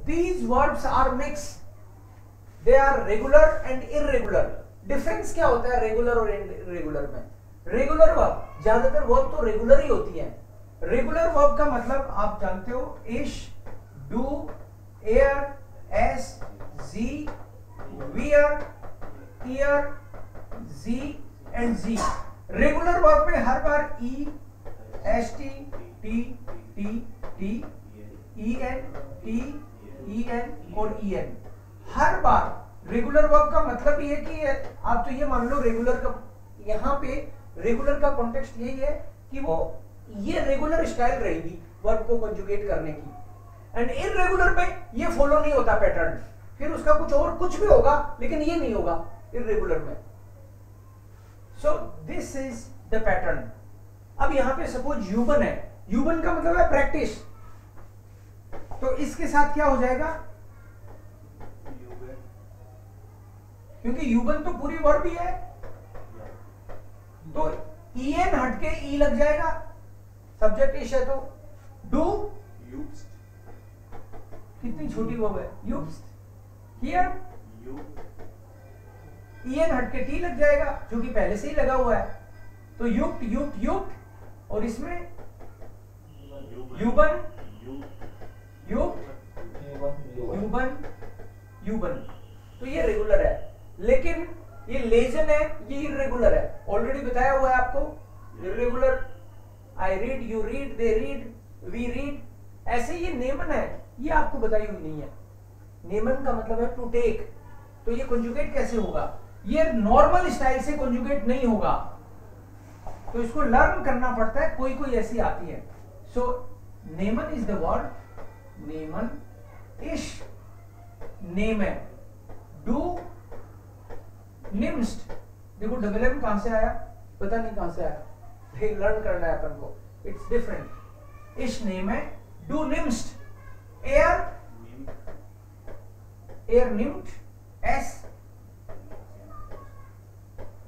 these verbs are mixed. They are regular and irregular. Difference क्या होता है regular और इरेगुलर में? रेगुलर वर्ब ज्यादातर वर्ब तो रेगुलर ही होती है. रेगुलर वर्ब का मतलब आप जानते हो इश, डू, एयर, एस, जी, वियर, ईयर, जी एंड जी. रेगुलर वर्ब में हर बार E, S T, T, T, T, E N, T, E N और ई एन. हर बार रेगुलर वर्ब का मतलब ये है कि आप तो ये मान लो रेगुलर का, यहाँ पे रेगुलर का कॉन्टेक्स्ट यही है कि वो ये रेगुलर स्टाइल रहेगी वर्ब को कंजुगेट करने की. एंड इररेगुलर में ये फॉलो नहीं होता पैटर्न, फिर उसका कुछ और कुछ भी होगा लेकिन ये नहीं होगा इररेगुलर में. सो दिस इज द पैटर्न. अब यहां पे सपोज यूबन है, यूबन का मतलब है प्रैक्टिस, तो इसके साथ क्या हो जाएगा? क्योंकि यूबन तो पूरी वर्ब ही है, तो ई एन हटके ई लग जाएगा, सब्जेक्ट इश है तो डू. कितनी छोटी वर्ब है यूज्ड. हियर ई एन हटके टी लग जाएगा जो कि पहले से ही लगा हुआ है, तो युक्त युक्त युक्त, और इसमें यूबन युक्त यूबन यूबन. तो ये रेगुलर है, लेकिन ये लेजन है, ये इरेगुलर है. ऑलरेडी बताया हुआ है आपको irregular. I read, you read, they read, we read. ऐसे ये नेमन है, ये आपको बताई हुई नहीं है. नेमन का मतलब है टू टेक. तो ये कंजुगेट कैसे होगा? ये नॉर्मल स्टाइल से कंजुगेट नहीं होगा, तो इसको लर्न करना पड़ता है. कोई कोई ऐसी आती है. सो नेमन इज द वर्ड. नेमन, इश, नेमन, डू, निम्स्ट. देखो डबल एम कहां से आया पता नहीं कहां से आया, फिर लर्न करना है अपन को. It's different. इश नेम है, डू निम्स्ट, एयर एयर निम्ट, एस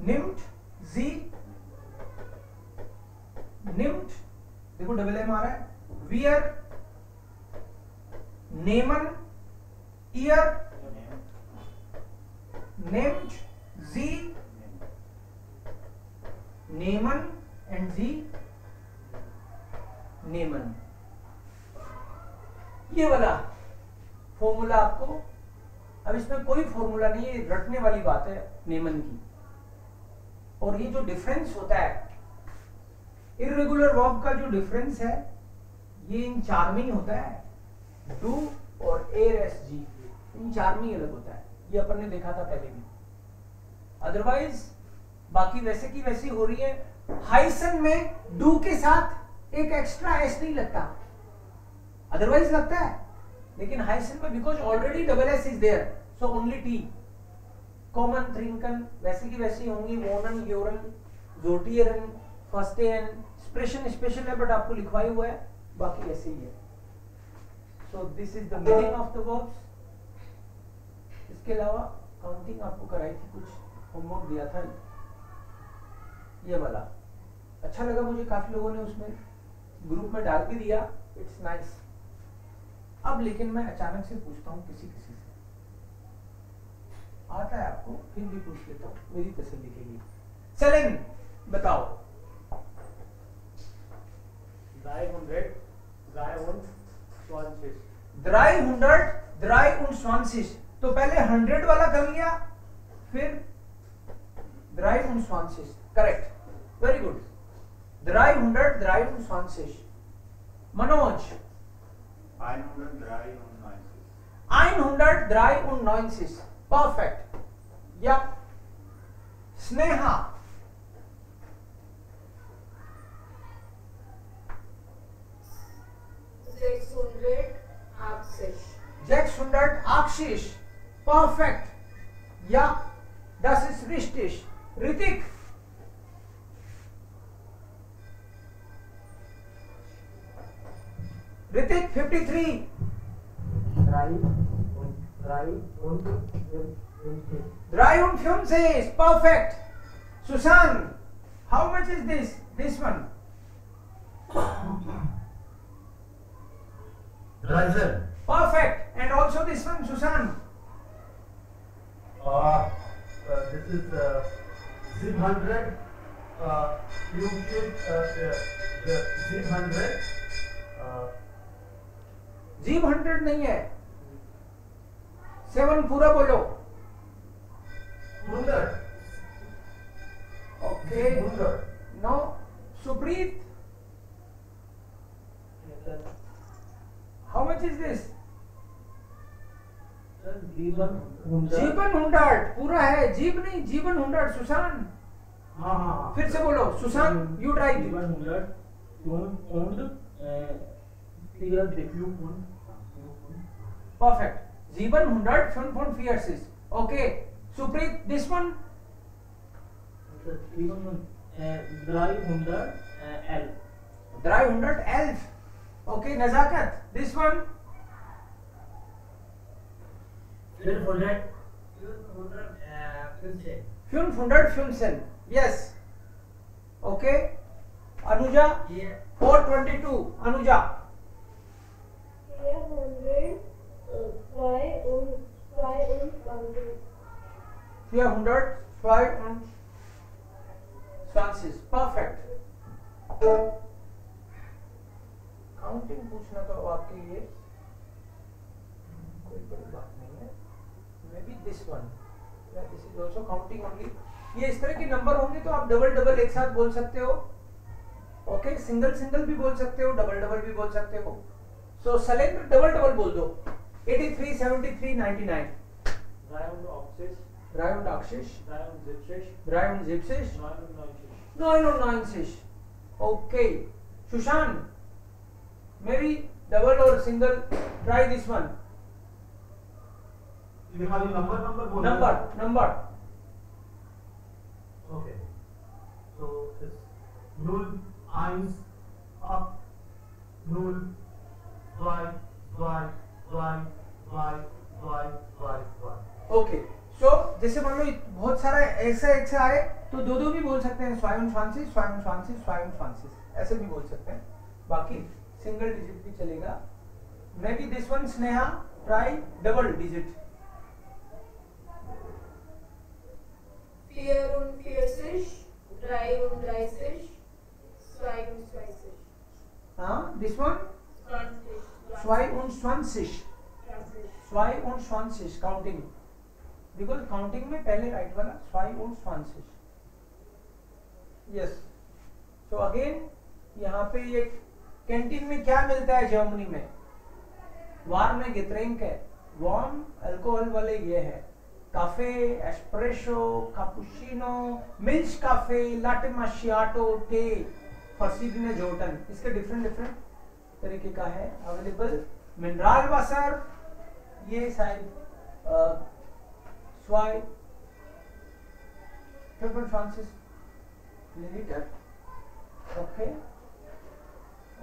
निम्ट, जी निम्ट. देखो डबल एम आ रहा है. वियर, नेमन, ईयर, नेम्ड, जी, नेमन एंड जी, नेमन. ये वाला फॉर्मूला आपको, अब इसमें कोई फॉर्मूला नहीं है, रटने वाली बात है नेमन की. और ये जो डिफरेंस होता है इर्रेगुलर वर्ब का, जो डिफरेंस है ये इन चार में ही होता है. डू और एयर, एस, जी, इन चार में ही अलग होता है. ये अपन ने देखा था पहले भी. अदरवाइज बाकी वैसे की वैसी हो रही है. हाइसन में डू के साथ एक एक्स्ट्रा एस नहीं लगता, अदरवाइज लगता है, लेकिन हाइसन में because already double S is there, so only T. कॉमन, थ्रिंकन वैसे की वैसी होंगी. वोनन, योरन, जोटियरन, फर्स्टेन. एक्सप्रेशन स्पेशल है बट आपको लिखवाई हुआ है, बाकी ऐसे ही है. So this is the meaning of the verbs. इसके अलावा काउंटिंग आपको कराई थी, कुछ होमवर्क दिया था ये वाला. अच्छा लगा मुझे, काफी लोगों ने उसमें ग्रुप में डाल भी दिया. It's nice. अब लेकिन मैं अचानक से पूछता हूँ किसी किसी से, आता है आपको फिर भी पूछ लेता हूँ, मेरी तसल्ली के लिए. चलें बताओ. 300, 320. 300, 320. तो पहले 100 वाला कर लिया, फिर 320. Correct, very good. 300, 320. Manoj. 193. Perfect. या Sneha. 600. Akshish. Perfect. Ja, das ist richtig. Ritik. Ritik 53. 53. Perfect. Susan, how much is this? This one. 300. Perfect. And also this one, Susan. This is zip 100. You should the zip 100. Jeep 100 नहीं है. 7 पूरा बोलो. 100. Okay. 100. Now, Supreet. How much is this? जीवन 100. जीवन 100 पूरा है. Jeep नहीं, जीवन 100. सुशांत. हाँ. फिर से बोलो. Sushant, you try. जीवन 100. und clear the few und. Perfect. जीवन 100 5.4 is. Okay. Supreet, this one. जीवन 300 L. 300 11. Okay. Nazakat, this one. 500 500 Funsen. Yes. Okay. Anuja. 422. Anuja. 400 400 Francis. Perfect. Counting पूछना तो आपके लिए कोई बड़ी बात नहीं है. May be this one. This is also counting only. ये इस तरह के नंबर होंगे तो आप डबल डबल एक साथ बोल सकते हो. ओके. सिंगल सिंगल भी बोल सकते हो, डबल डबल भी बोल सकते हो. सो शैलेंद्र डबल डबल बोल दो. 83 73 99. Round Oxys. रायन आशीष. Round Zipshish. रायन जिप्सिश. Round Noinshish. 909 okay. Sushant, maybe double or single. Try this one. ये खाली नंबर बोलना है. Number. Okay. So it's 0, 1, up, 0, 2, 2, 2, 2. Okay. सो जैसे मान लो बहुत सारा ऐसा आए तो दो भी बोल सकते हैं. स्वायन फ्रांसिस ऐसे भी बोल सकते हैं. बाकी सिंगल डिजिट भी चलेगा. May be this one. Sneha, try double digit. Vier und 40, 33, 22. हाँ, this one. 22 counting. Because counting में पहले राइट वाला 22. यस. सो अगेन यहाँ पे ये कैंटीन में क्या मिलता है जर्मनी में? वार्म गेट्रेंक है. वार्म अल्कोहल वाले ये है. काफे, एस्प्रेसो, कैपुचिनो, मिल्क काफे, लाटे माशियाटो, टे, फर्सिडिने जोटन. इसके डिफरेंट तरीके का है अवेलेबल. मिनरल वाटर, ये शायद स्वाई फ्रांसिस मिलीलीटर. ओके.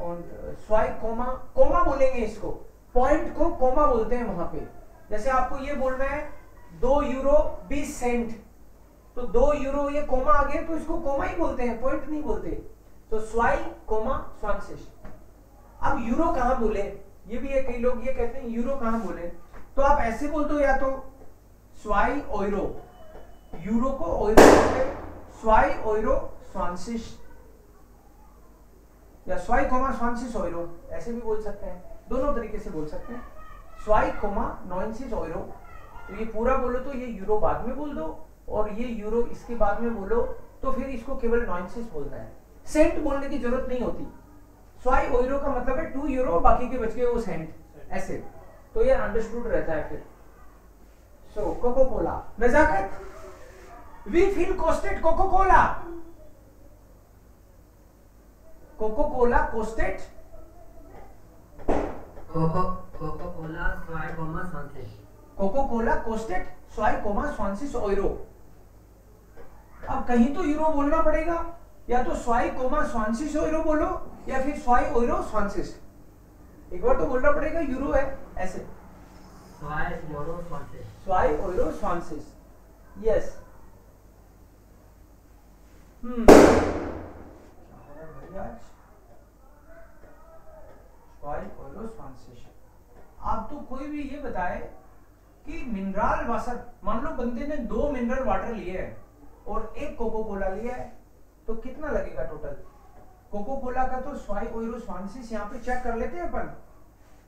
और स्वाई कोमा बोलेंगे इसको. पॉइंट को कोमा बोलते हैं वहां पे. जैसे आपको ये बोलना है 2 यूरो 20 सेंट, तो 2 यूरो ये कोमा आ गया तो इसको कोमा ही बोलते हैं, पॉइंट नहीं बोलते. तो स्वाई कोमा फ्रांसिस. अब यूरो कहां बोले, ये भी है. कई लोग ये कहते हैं यूरो कहां बोले, तो आप ऐसे बोल दो या तो स्वाई ओइरो. यूरो को ओइरो बोलते हैं. स्वाई ओइरो फ्रांसिस या स्वाई कोमा फ्रांसिस ओइरो ऐसे भी बोल सकते हैं. दोनों तरीके से बोल सकते हैं. स्वाई कोमा 96 ओइरो. तो ये पूरा बोलो तो ये यूरो बाद में बोल दो, और ये यूरो इसके बाद में बोलो तो फिर इसको केवल 96 बोलना है. सेंट बोलने की जरूरत नहीं होती. स्वाई ओइरो का मतलब है 2 यूरो, बाकी के बच गए वो सेंट. ऐसे तो ये अंडरस्टूड रहता है फिर. So Coca Cola. नजाकत, वी फील कोस्टेड कोको कोला. कोको कोला कोस्टेड. कोको कोला स्वाई कोमा फ्रांसिस. कोको कोला कोस्टेड स्वाई कोमा फ्रांसिस ओइरो. अब कहीं तो यूरो बोलना पड़ेगा. या तो स्वाई कोमा फ्रांसिस ओइरो बोलो या फिर स्वाई ओइरो फ्रांसिस. एक बार तो बोलना पड़ेगा यूरो है ऐसे. स्वाई यूरो फ्रांसिस. स्वाई ओइरो फ्रांसिस. यस. स्वाई ओइरो फ्रांसिस. आप तो कोई भी ये बताए कि मिनरल वाटर, मान लो बंदे ने 2 मिनरल वाटर लिए है और 1 कोको कोला लिया है, तो कितना लगेगा टोटल? कोको कोला का तो स्वाई ओइरो स्वांसिस यहाँ पे चेक कर लेते हैं अपन।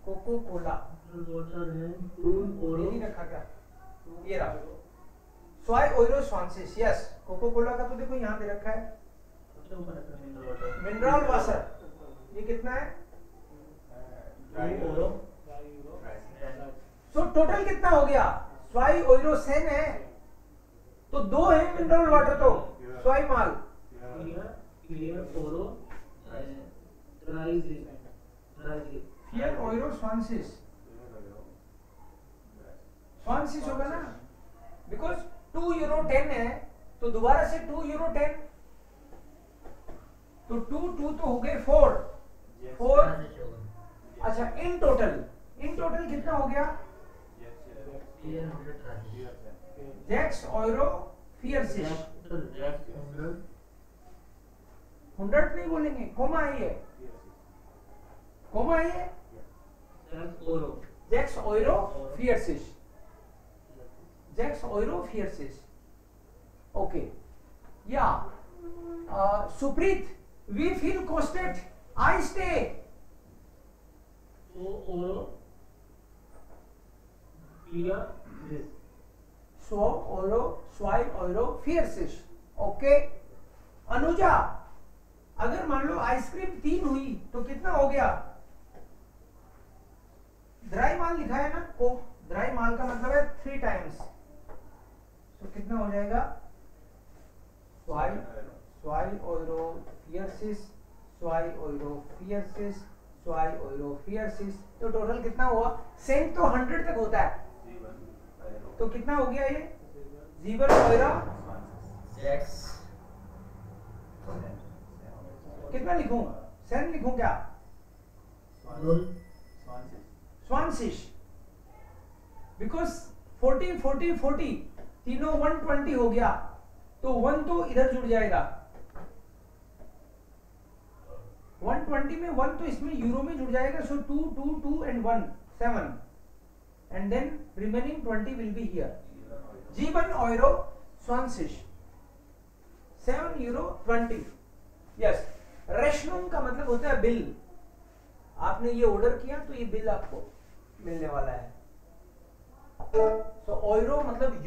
कोको कोला वाटर है 2 ये नहीं रखा क्या? ये रहा स्वाई ओइरो स्वांसिस, यस। कोको कोला का तो देखो यहाँ दे रखा है मिनरल वाटर, ये कितना है? 2 यूरो। सो टोटल कितना हो गया? स्वाई ओइरो सेन है तो 2 है मिनरल वाटर, तो स्वाई माल क्लियर ओरो ड्राई फियर ओइरो स्वांसिस, स्वांसिस होगा ना, बिकॉज 2 यूरो 10 है तो दोबारा से 2 यूरो 10, तो 2 तो हो गए 4। अच्छा इन टोटल कितना हो गया? जैक्स ओइरो फियरसिस 100 नहीं बोलेंगे, कोमा आई है जैक्स ओइरो फियरसिस। ओके या सुप्रीत, वी फील कोस्टेड, आई स्टे। सो ओरो स्वाई ओइरो फियरसिस। ओके अनुजा, अगर मान लो आइसक्रीम 3 हुई तो कितना हो गया? ड्राई माल लिखा है ना, को ड्राई माल का मतलब है 3 टाइम्स, तो कितना हो जाएगा? स्वाई ओइरो फियरसिस, स्वाई ओइरो फियरसिस, स्वाई ओइरो फियरसिस, तो टोटल कितना हुआ? सेम तो 100 तक होता है, तो कितना हो गया ये? जीवन ओइरा जैक्स कितना लिखूं? सेन लिखूं क्या? स्वांसिस, बिकॉज 40 तीनों 120 हो गया, तो 1 तो इधर जुड़ जाएगा, 120 में 1 तो इसमें यूरो में जुड़ जाएगा, so 2 and 1 7 and then remaining 20 will be here. जीवन ओइरो स्वांसिस 7 यूरो 20, यस। रेशनम का मतलब होता है बिल, आपने ये ऑर्डर किया तो ये बिल आपको मिलने वाला है। तो ओइरो मतलब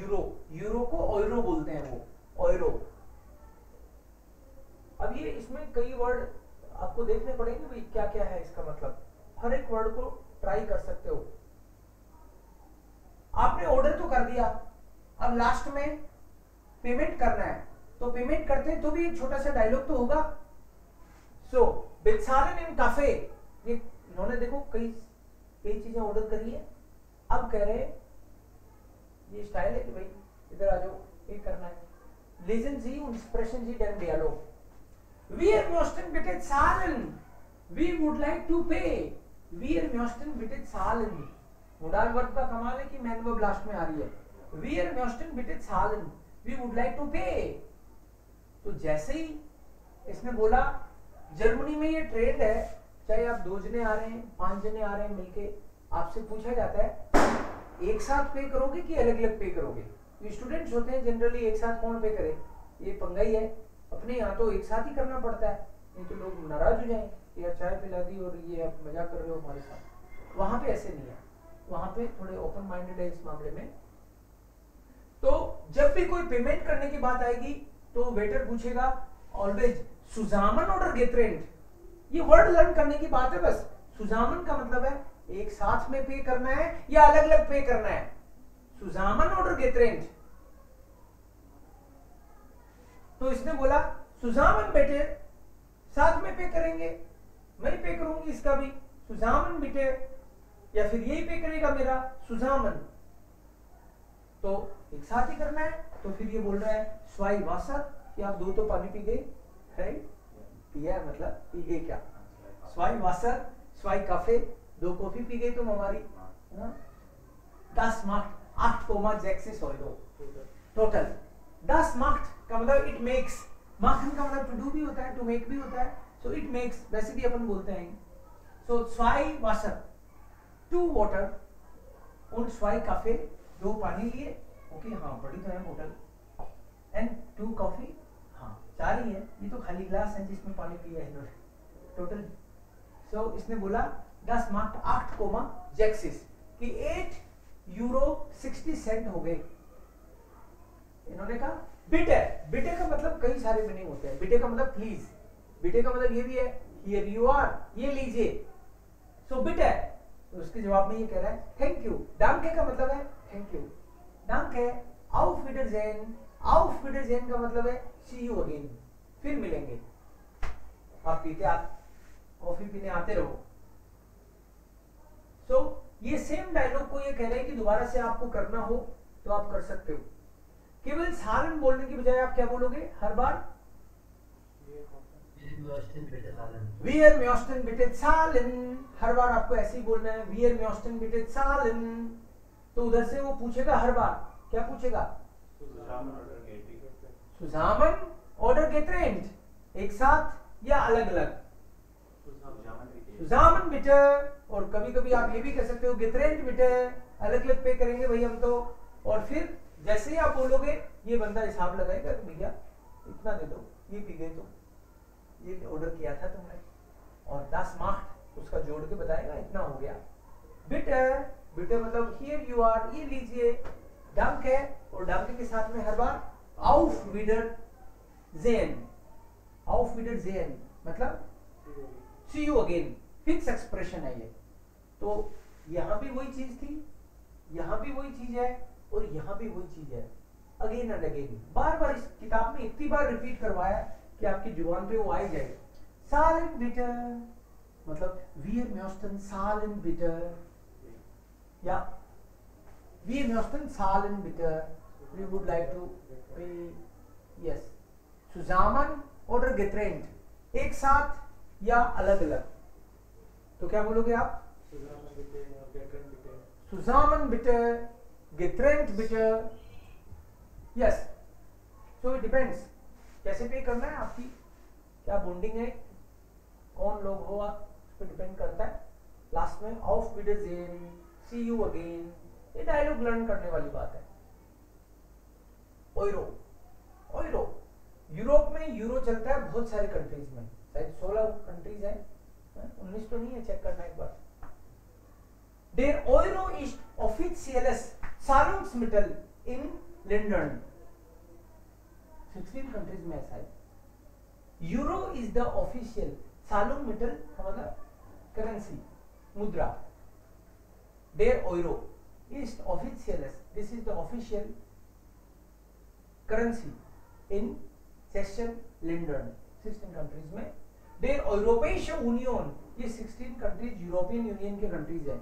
यूरो को ओइरो बोलते हैं, वो ओइरो। अब ये इसमें कई वर्ड आपको देखने पड़ेंगे भाई क्या क्या है इसका मतलब, हर एक वर्ड को ट्राई कर सकते हो। आपने ऑर्डर तो कर दिया, अब लास्ट में पेमेंट करना है, तो पेमेंट करते हैं तो भी एक छोटा सा डायलॉग तो होगा। सो बेचारे इन काफे, ये इन्होंने देखो कई चीजें ऑर्डर करी है, अब कह रहे ये स्टाइल है कि भाई इधर आ जाओ, ये करना है। Lesen Sie und sprechen Sie den Dialog. Wir möchten bitte zahlen. We would like to pay. Wir möchten bitte zahlen. Modal verb का कमाल है कि मैन वर्ब लास्ट में आ रही है। Wir möchten bitte zahlen. We would like to pay. तो जैसे ही इसने बोला, जर्मनी में ये ट्रेंड है, चाहे आप 2 जने आ रहे हैं, 5 जने आ रहे हैं मिलके, आपसे पूछा जाता है एक साथ पे करोगे कि अलग अलग पे करोगे। स्टूडेंट्स होते हैं जनरली एक साथ कौन पे करे, ये पंगा ही है। अपने यहाँ तो एक साथ ही करना पड़ता है, नहीं तो लोग नाराज हो जाएं कि यार चाय पिला दी और ये आप मजाक कर रहे हो हमारे साथ। वहां पे ऐसे नहीं है, वहां पे थोड़े ओपन माइंडेड है इस मामले में। तो जब भी कोई पेमेंट करने की बात आएगी तो वेटर पूछेगा ऑलवेज सुजामन ऑर्डर गेट्रेंट। ये वर्ड लर्न करने की बात है बस। सुजामन का मतलब है एक साथ में पे करना है या अलग अलग पे करना है। सुजामन ऑर्डर गेट्रेंट, तो इसने बोला सुजामन बेटे साथ में पे करेंगे, मैं पे करूंगी इसका भी सुजामन बेटे, या फिर यही पे करेगा मेरा सुजामन, तो एक साथ ही करना है। तो फिर ये बोल रहा है स्वाई वासर कि आप 2 तो पानी पी गए, राइट, पिया है मतलब पी गए क्या। स्वाई वासर, स्वाई काफे, 2 कॉफी पी गई तुम हमारी। 10 मार्क 8,6 Euro टोटल। 10 मार्क का मतलब इट मेक्स, मार्कन का मतलब टू डू भी होता है, टू मेक भी होता है, सो इट मेक्स वैसे भी अपन बोलते हैं। सो स्वाई वासर 2 वाटर und 2 काफे, 2 पानी लिए, ओके हाँ पढ़ी तो है बोतल, एंड 2 कॉफी, हाँ 4 ही है, ये तो खाली ग्लास है जिसमें पानी पिया है इन्होंने टोटल। सो इसने बोला 10 मार्क 8,6 कि 8 यूरो 60 सेंट हो गए। इन्होंने कहा बिटे, बिटे का मतलब कई सारे मीनिंग होते हैं। बिटे का मतलब प्लीज, बिटे का मतलब ये भी है हियर यू आर, ये लीजिए। सो बिटे, तो उसके जवाब में ये कह रहा है थैंक यू। डांके का मतलब है थैंक यू, डांके। auf Wiedersehen, auf Wiedersehen का मतलब है सी यू अगेन, फिर मिलेंगे। आप पीते, आप कॉफी पीने आते रहो। सो ये सेम डायलॉग को ये कह रहे हैं कि दोबारा से आपको करना हो तो आप कर सकते हो। केवल सालन बोलने की बजाय आप क्या बोलोगे हर बार? Wir möchten bitte zahlen, हर बार आपको ऐसे ही बोलना है Wir möchten bitte zahlen। तो उधर से वो पूछेगा हर बार, क्या पूछेगा? Zusammen oder getrennt, एक साथ या अलग अलग? Zusammen bitte। और कभी कभी आप ये भी कह सकते हो getrennt bitte, अलग अलग पे करेंगे भाई हम तो। और फिर जैसे ही आप बोलोगे ये बंदा हिसाब लगाएगा कि भैया इतना दे दो, ये पी गए तो ये ऑर्डर किया था तुमने, और 10 मार्क उसका जोड़ के बताएगा इतना हो गया। बिटे, बिटे मतलब हियर यू आर, ये लीजिए। डांके, और डांके के साथ में हर बार auf Wiedersehen, auf Wiedersehen मतलब see you again, fix expression है ये। तो यहां भी वही चीज थी, यहां भी वही चीज है, और यहां भी वही चीज है, अगेन एंड अगेन। बार बार इस किताब में इतनी बार रिपीट करवाया कि आपकी जुबान पे वो आ ही जाए। सालन बिटर मतलब wir möchten zahlen bitte, या wir möchten zahlen bitte, we would like to pay, yes। zusammen oder getrennt, एक साथ या अलग अलग। तो क्या बोलोगे आप? zusammen bitte, getrennt bitte, yes। so it depends कैसे पे करना है, आपकी क्या बॉन्डिंग है, कौन लोग हो आप, उस पर डिपेंड करता है। लास्ट में auf Wiedersehen, see you again, ये डायलॉग लर्न करने वाली बात है। ओइरो, ओइरो यूरोप में यूरो चलता है बहुत सारे कंट्रीज में, शायद 16 कंट्रीज है, 19 तो नहीं है, चेक करना एक बार। Der Euro ist offizielles Zahlungsmittel in Ländern, 16 countries में ऐसा है। Euro is the official Zahlungsmittel मतलब करेंसी, मुद्रा। Der Euro ist offizielles, this is the official currency in 16 Ländern, 16 countries में। Der Europäische Union, ये 16 कंट्रीज यूरोपियन यूनियन के countries है।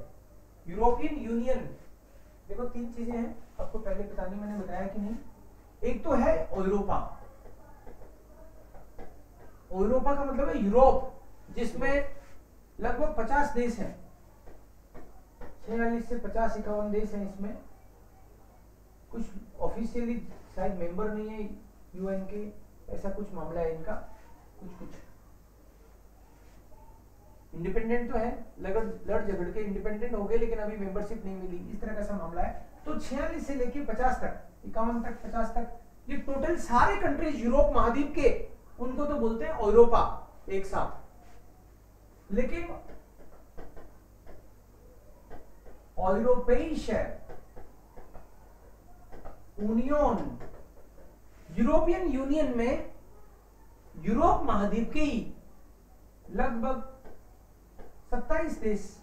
European union, देखो 3 चीजें हैं, आपको पहले बतानी, मैंने बताया कि नहीं। एक तो है यूरोपा, यूरोपा का मतलब है यूरोप, जिसमें लगभग 50 देश हैं, 46 से 50-51 देश हैं। इसमें कुछ ऑफिशियली शायद मेंबर नहीं है यूएन के, ऐसा कुछ मामला है इनका। कुछ इंडिपेंडेंट तो है, लड़ झगड़ के इंडिपेंडेंट हो गए, लेकिन अभी मेंबरशिप नहीं मिली, इस तरह का सा मामला है। तो 46 से लेके 50 तक, 51 तक, 50 तक, ये टोटल सारे कंट्रीज यूरोप महाद्वीप के, उनको तो बोलते हैं यूरोपा एक साथ। लेकिन यूरोपेइशे यूनियन, यूरोपियन यूनियन में यूरोप महाद्वीप के ही लगभग 27 देश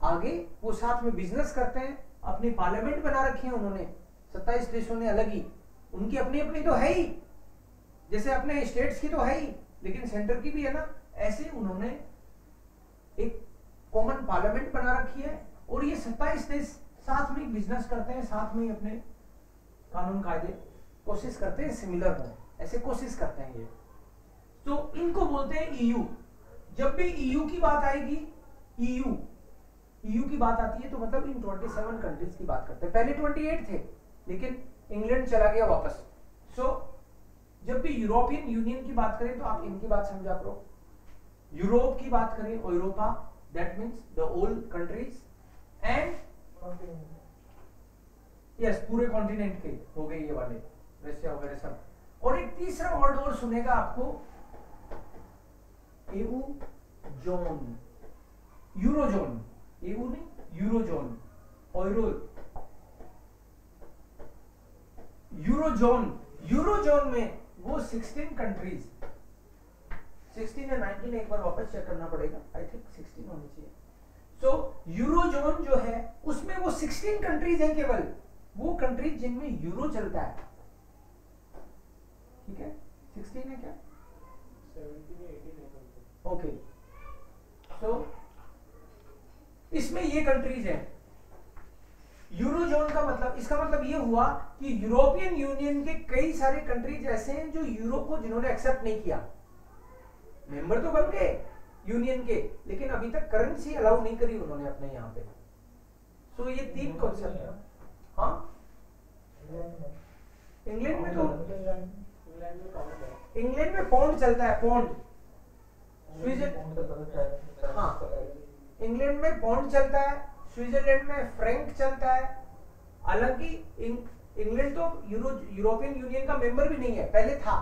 आगे, वो साथ में बिजनेस करते हैं, अपनी पार्लियामेंट बना रखी है उन्होंने। 27 देशों ने अलग ही, उनकी अपनी अपनी तो है ही, जैसे अपने स्टेट्स की तो है ही, लेकिन सेंटर की भी है ना, ऐसे उन्होंने एक कॉमन पार्लियामेंट बना रखी है। और ये 27 देश साथ में बिजनेस करते हैं, साथ में अपने कानून कायदे कोशिश करते हैं सिमिलर हो, ऐसे कोशिश करते हैं ये। तो इनको बोलते हैं ईयू। जब भी ईयू की बात आएगी, ईयू की बात आती है तो मतलब इन 27 कंट्रीज की बात करते हैं। पहले 28 थे, लेकिन इंग्लैंड चला गया वापस। सो जब भी यूरोपियन यूनियन की बात करें तो आप इनकी बात समझा करो। यूरोप की बात करें Europa, that means the old countries and yes पूरे कॉन्टिनेंट के हो गए ये वाले रशिया वगैरह सब। और एक तीसरा वर्ड और सुनेगा आपको, EU जोन, यूरोजोन, EU नहीं यूरोजोन, यूरोजोन। यूरोजोन में वो 16 कंट्रीज, 16 या 19 एक बार वापस चेक करना पड़ेगा, आई थिंक 16 होनी चाहिए। सो यूरोजोन जो है उसमें वो 16 कंट्रीज हैं, केवल वो कंट्रीज जिनमें यूरो चलता है, ठीक है 16 है क्या, 17 या 18 है। ओके सो इसमें ये कंट्रीज हैं। यूरोजोन का मतलब, इसका मतलब ये हुआ कि यूरोपियन यूनियन के कई सारे कंट्रीज ऐसे हैं जो यूरो को जिन्होंने एक्सेप्ट नहीं किया, मेंबर तो बन गए यूनियन के, लेकिन अभी तक करेंसी अलाउ नहीं करी उन्होंने अपने यहाँ पे। सो ये तीन कॉन्सेप्ट है। हाँ इंग्लैंड में तो, इंग्लैंड में पाउंड चलता है, पाउंड। स्विट्जरलैंड, हाँ इंग्लैंड में पाउंड चलता है, स्विट्जरलैंड में फ्रैंक चलता है। हालांकि इंग्लैंड तो यूरोपियन यूनियन का मेंबर भी नहीं है, पहले था,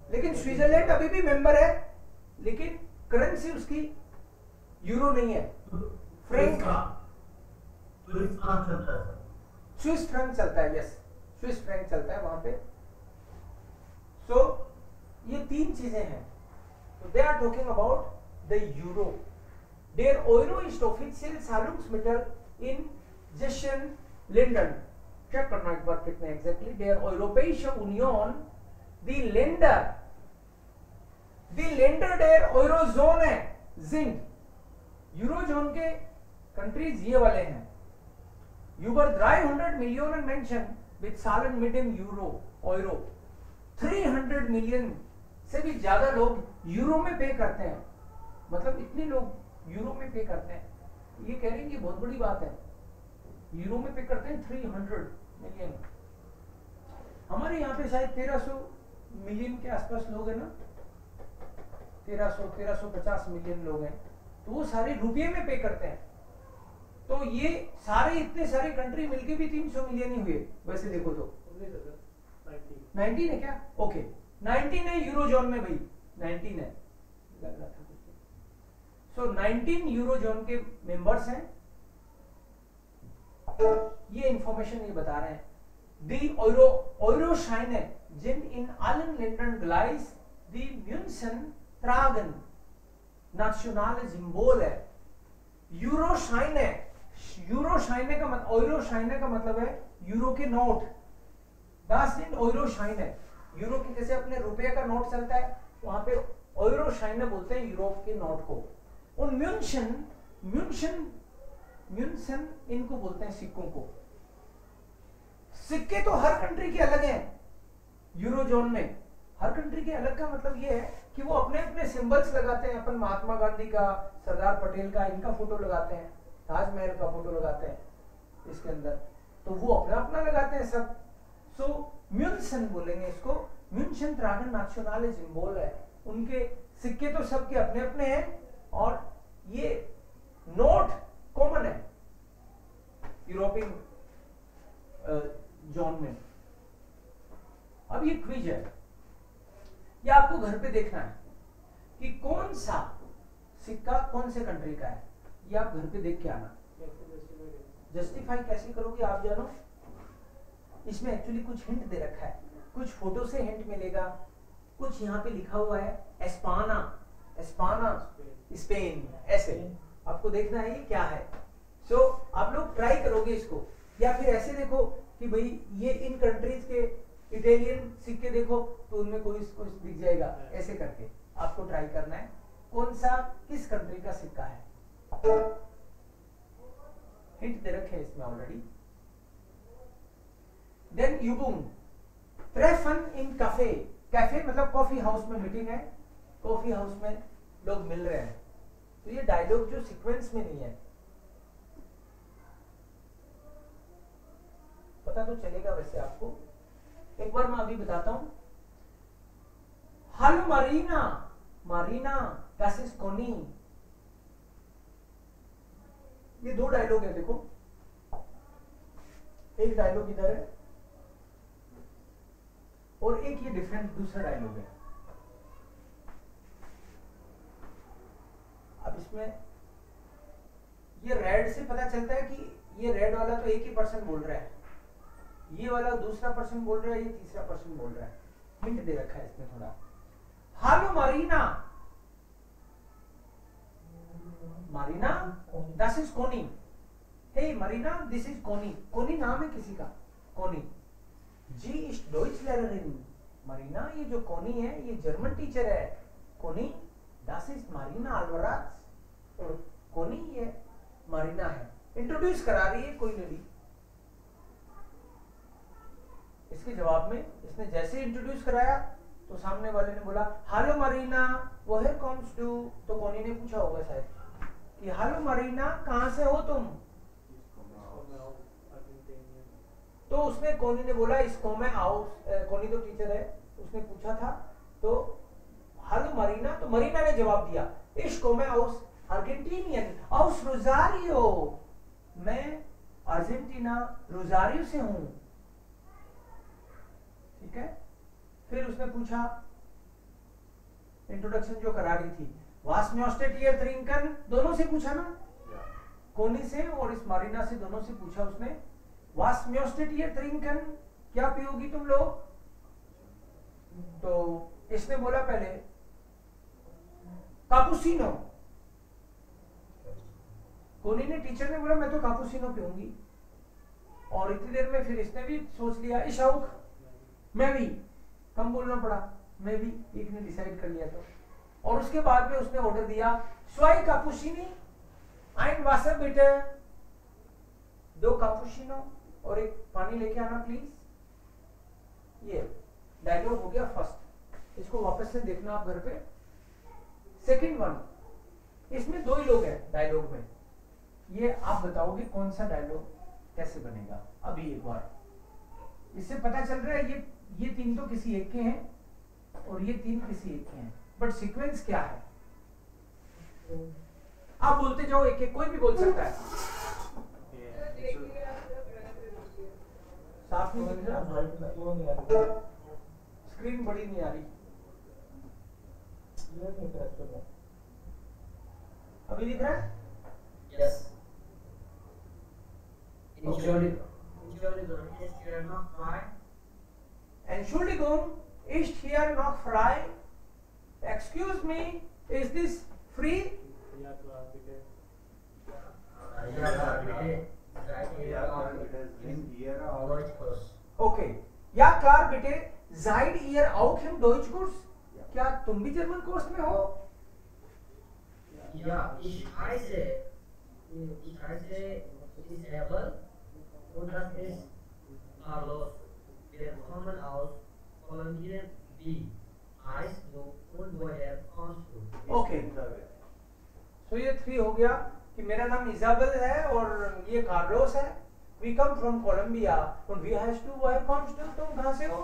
लेकिन स्विट्जरलैंड अभी भी मेंबर है, लेकिन करेंसी उसकी यूरो नहीं है, फ्रैंक, स्विस फ्रैंक चलता है, यस स्विस फ्रैंक चलता है वहां पे। सो ये तीन चीजें हैं। So they are talking about the euro. Der Euro ist offiziell Zahlungsmittel in zwischen Ländern. Check करना एक बार कितने exactly. Der Europäische Union, die Länder der Eurozone sind, eurozone के कंट्रीज ये वाले हैं, über 300 Millionen Menschen bezahlen mit dem Euro, 300 million से भी ज्यादा लोग यूरो में पे करते हैं, मतलब इतने लोग यूरो में पे करते हैं। ये कह रहे हैं कि बहुत बड़ी बात है, यूरो में पे करते हैं 300 मिलियन। हमारे यहाँ पे शायद 1300 मिलियन के आसपास लोग हैं ना, 1350 मिलियन लोग हैं, तो वो सारे रुपये में पे करते हैं। तो ये सारे इतने सारे कंट्री मिलके भी 300 मिलियन ही हुए वैसे देखो तो। 19 है क्या, ओके 19 है यूरोजोन में भाई, 19 है लग रहा था कुछ। सो 19 यूरोजोन के मेंबर्स हैं। ये इंफॉर्मेशन ये बता रहे हैं, दी Euroscheine sind in allen Ländern gleich, die Münzen tragen nationale Symbole। यूरोशाइने, यूरोशाइने का मतलब, यूरोशाइने का मतलब है यूरो के note. Das sind Euroscheine, euro की जैसे अपने रुपये का नोट चलता है, वहां पे यूरोशाइने बोलते हैं यूरोप के नोट को। और म्यूनशन इनको बोलते हैं सिक्कों को। सिक्के तो हर कंट्री के अलग हैं, यूरोजोन में हर कंट्री के अलग का मतलब ये है कि वो अपने अपने सिंबल्स लगाते हैं। अपन महात्मा गांधी का, सरदार पटेल का, इनका फोटो लगाते हैं, ताजमहल का फोटो लगाते हैं इसके अंदर, तो वो अपना अपना लगाते हैं सब। सो म्यूनशन बोलेंगे इसको, म्यूनशन ट्रागन नेशनल सिंबल है, उनके सिक्के तो सबके अपने अपने हैं, और ये नोट कॉमन है यूरोपियन जोन में। अब ये क्विज है, ये आपको घर पे देखना है कि कौन सा सिक्का कौन से कंट्री का है, ये आप घर पे देख के आना। जस्टिफाई कैसे करोगे आप जानो, इसमें एक्चुअली कुछ हिंट दे रखा है, कुछ फोटो से हिंट मिलेगा, कुछ यहाँ पे लिखा हुआ है एस्पाना, एस्पाना स्पेन, ऐसे आपको देखना है ये क्या है। सो आप लोग ट्राई करोगे इसको, या फिर ऐसे देखो कि भाई ये इन कंट्रीज के इटालियन सिक्के देखो तो उनमें कोई कुछ दिख जाएगा, ऐसे करके आपको ट्राई करना है कौन सा किस कंट्री का सिक्का है। हिंट दे रखे हैं इसमें ऑलरेडी। देन यूबुंग ट्रेफन इन कैफे, कैफे मतलब कॉफी हाउस में मीटिंग है, कॉफी हाउस में लोग मिल रहे हैं। तो ये डायलॉग जो सीक्वेंस में नहीं है, पता तो चलेगा वैसे आपको, एक बार मैं अभी बताता हूं। हालो मारीना, मारीना कैसिस कोनी, ये दो डायलॉग है, देखो एक डायलॉग इधर है और एक ये डिफरेंट दूसरा डायलॉग है। अब इसमें ये रेड से पता चलता है कि ये रेड वाला तो एक ही पर्सन बोल रहा है, ये वाला दूसरा पर्सन बोल रहा है, ये तीसरा पर्सन बोल रहा है। हिंट दे रखा है इसमें थोड़ा। Hello Marina, Marina this is कोनी। हे मारीना दिस इज कोनी। कोनी नाम है किसी का, कोनी। जी इज डॉइच लेहरेrin। मारीना ये जो कोनी है ये जर्मन टीचर है। कोनी das ist मारीना अल्वारेज। कोनी ये मारीना है। इंट्रोड्यूस करा रही है कोई लेडी। इसके जवाब में इसने जैसे इंट्रोड्यूस कराया तो सामने वाले ने बोला हेलो मारीना वेयर कम्स टू। तो कोनी ने पूछा होगा शायद कि हेलो मारीना कहां से हो तुम। तो उसने कोनी ने बोला इसको मैं हाउस, कोनी तो टीचर है, उसने पूछा था तो हेलो मारीना, तो मरीना ने जवाब दिया इसको मैं हाउस अर्जेंटीनियन हाउस रोजारियो, मैं अर्जेंटीना रोजारियो से हूं। ठीक है। फिर उसने पूछा इंट्रोडक्शन जो करा रही थी वास म्योस्टेटियर ट्रिंकन, दोनों से पूछा ना, कोनी से और इस मारीना से, दोनों से पूछा उसने वास म्योस्टेटियर ट्रिंकन, क्या पियोगी तुम लोग। तो इसने बोला पहले कापुसिनो। कोनी ने, टीचर ने बोला मैं तो कापुसिनो पीऊंगी। और इतनी देर में फिर इसने भी सोच लिया इशाउक, मैं भी, कम बोलना पड़ा, मैं भी, एक ने डिसाइड कर लिया। तो और उसके बाद में उसने ऑर्डर दिया स्वाई कापुचिनी ein वासर बिटे, 2 कापुचिनो और एक पानी लेके आना प्लीज। ये डायलॉग हो गया फर्स्ट, इसको वापस से देखना आप घर पे। सेकंड वन, इसमें 2 ही लोग हैं डायलॉग में, ये आप बताओगे कौन सा डायलॉग कैसे बनेगा। अभी एक बार इससे पता चल रहा है ये 3 तो किसी एक के हैं और ये 3 किसी एक के हैं, बट सीक्वेंस क्या है आप बोलते जाओ, एक एक कोई भी बोल सकता है। साफ नहीं दिख रहा, स्क्रीन बड़ी नहीं आ रही। अभी दिख रहा है? Yes. Entschuldigung, ist hier noch frei? Entschuldigung, ist hier noch frei? Excuse me, is this free? Ja, klar, bitte. Ja, bitte. Seid ihr auch Deutschkurs? Okay. Ja klar बेटे, seid ihr auch im Deutschkurs? क्या तुम भी German course में हो? Ja, ich heiße Isabel und das ist Carlos. Wir kommen aus Kolumbien. Wie heißt du und woher kommst du? Okay. So ये 3 हो गया कि मेरा नाम इजाबेल है और ये कार्लोस है। We come from Colombia und wie heißt du? Woher kommst du? तुम कहाँ से हो?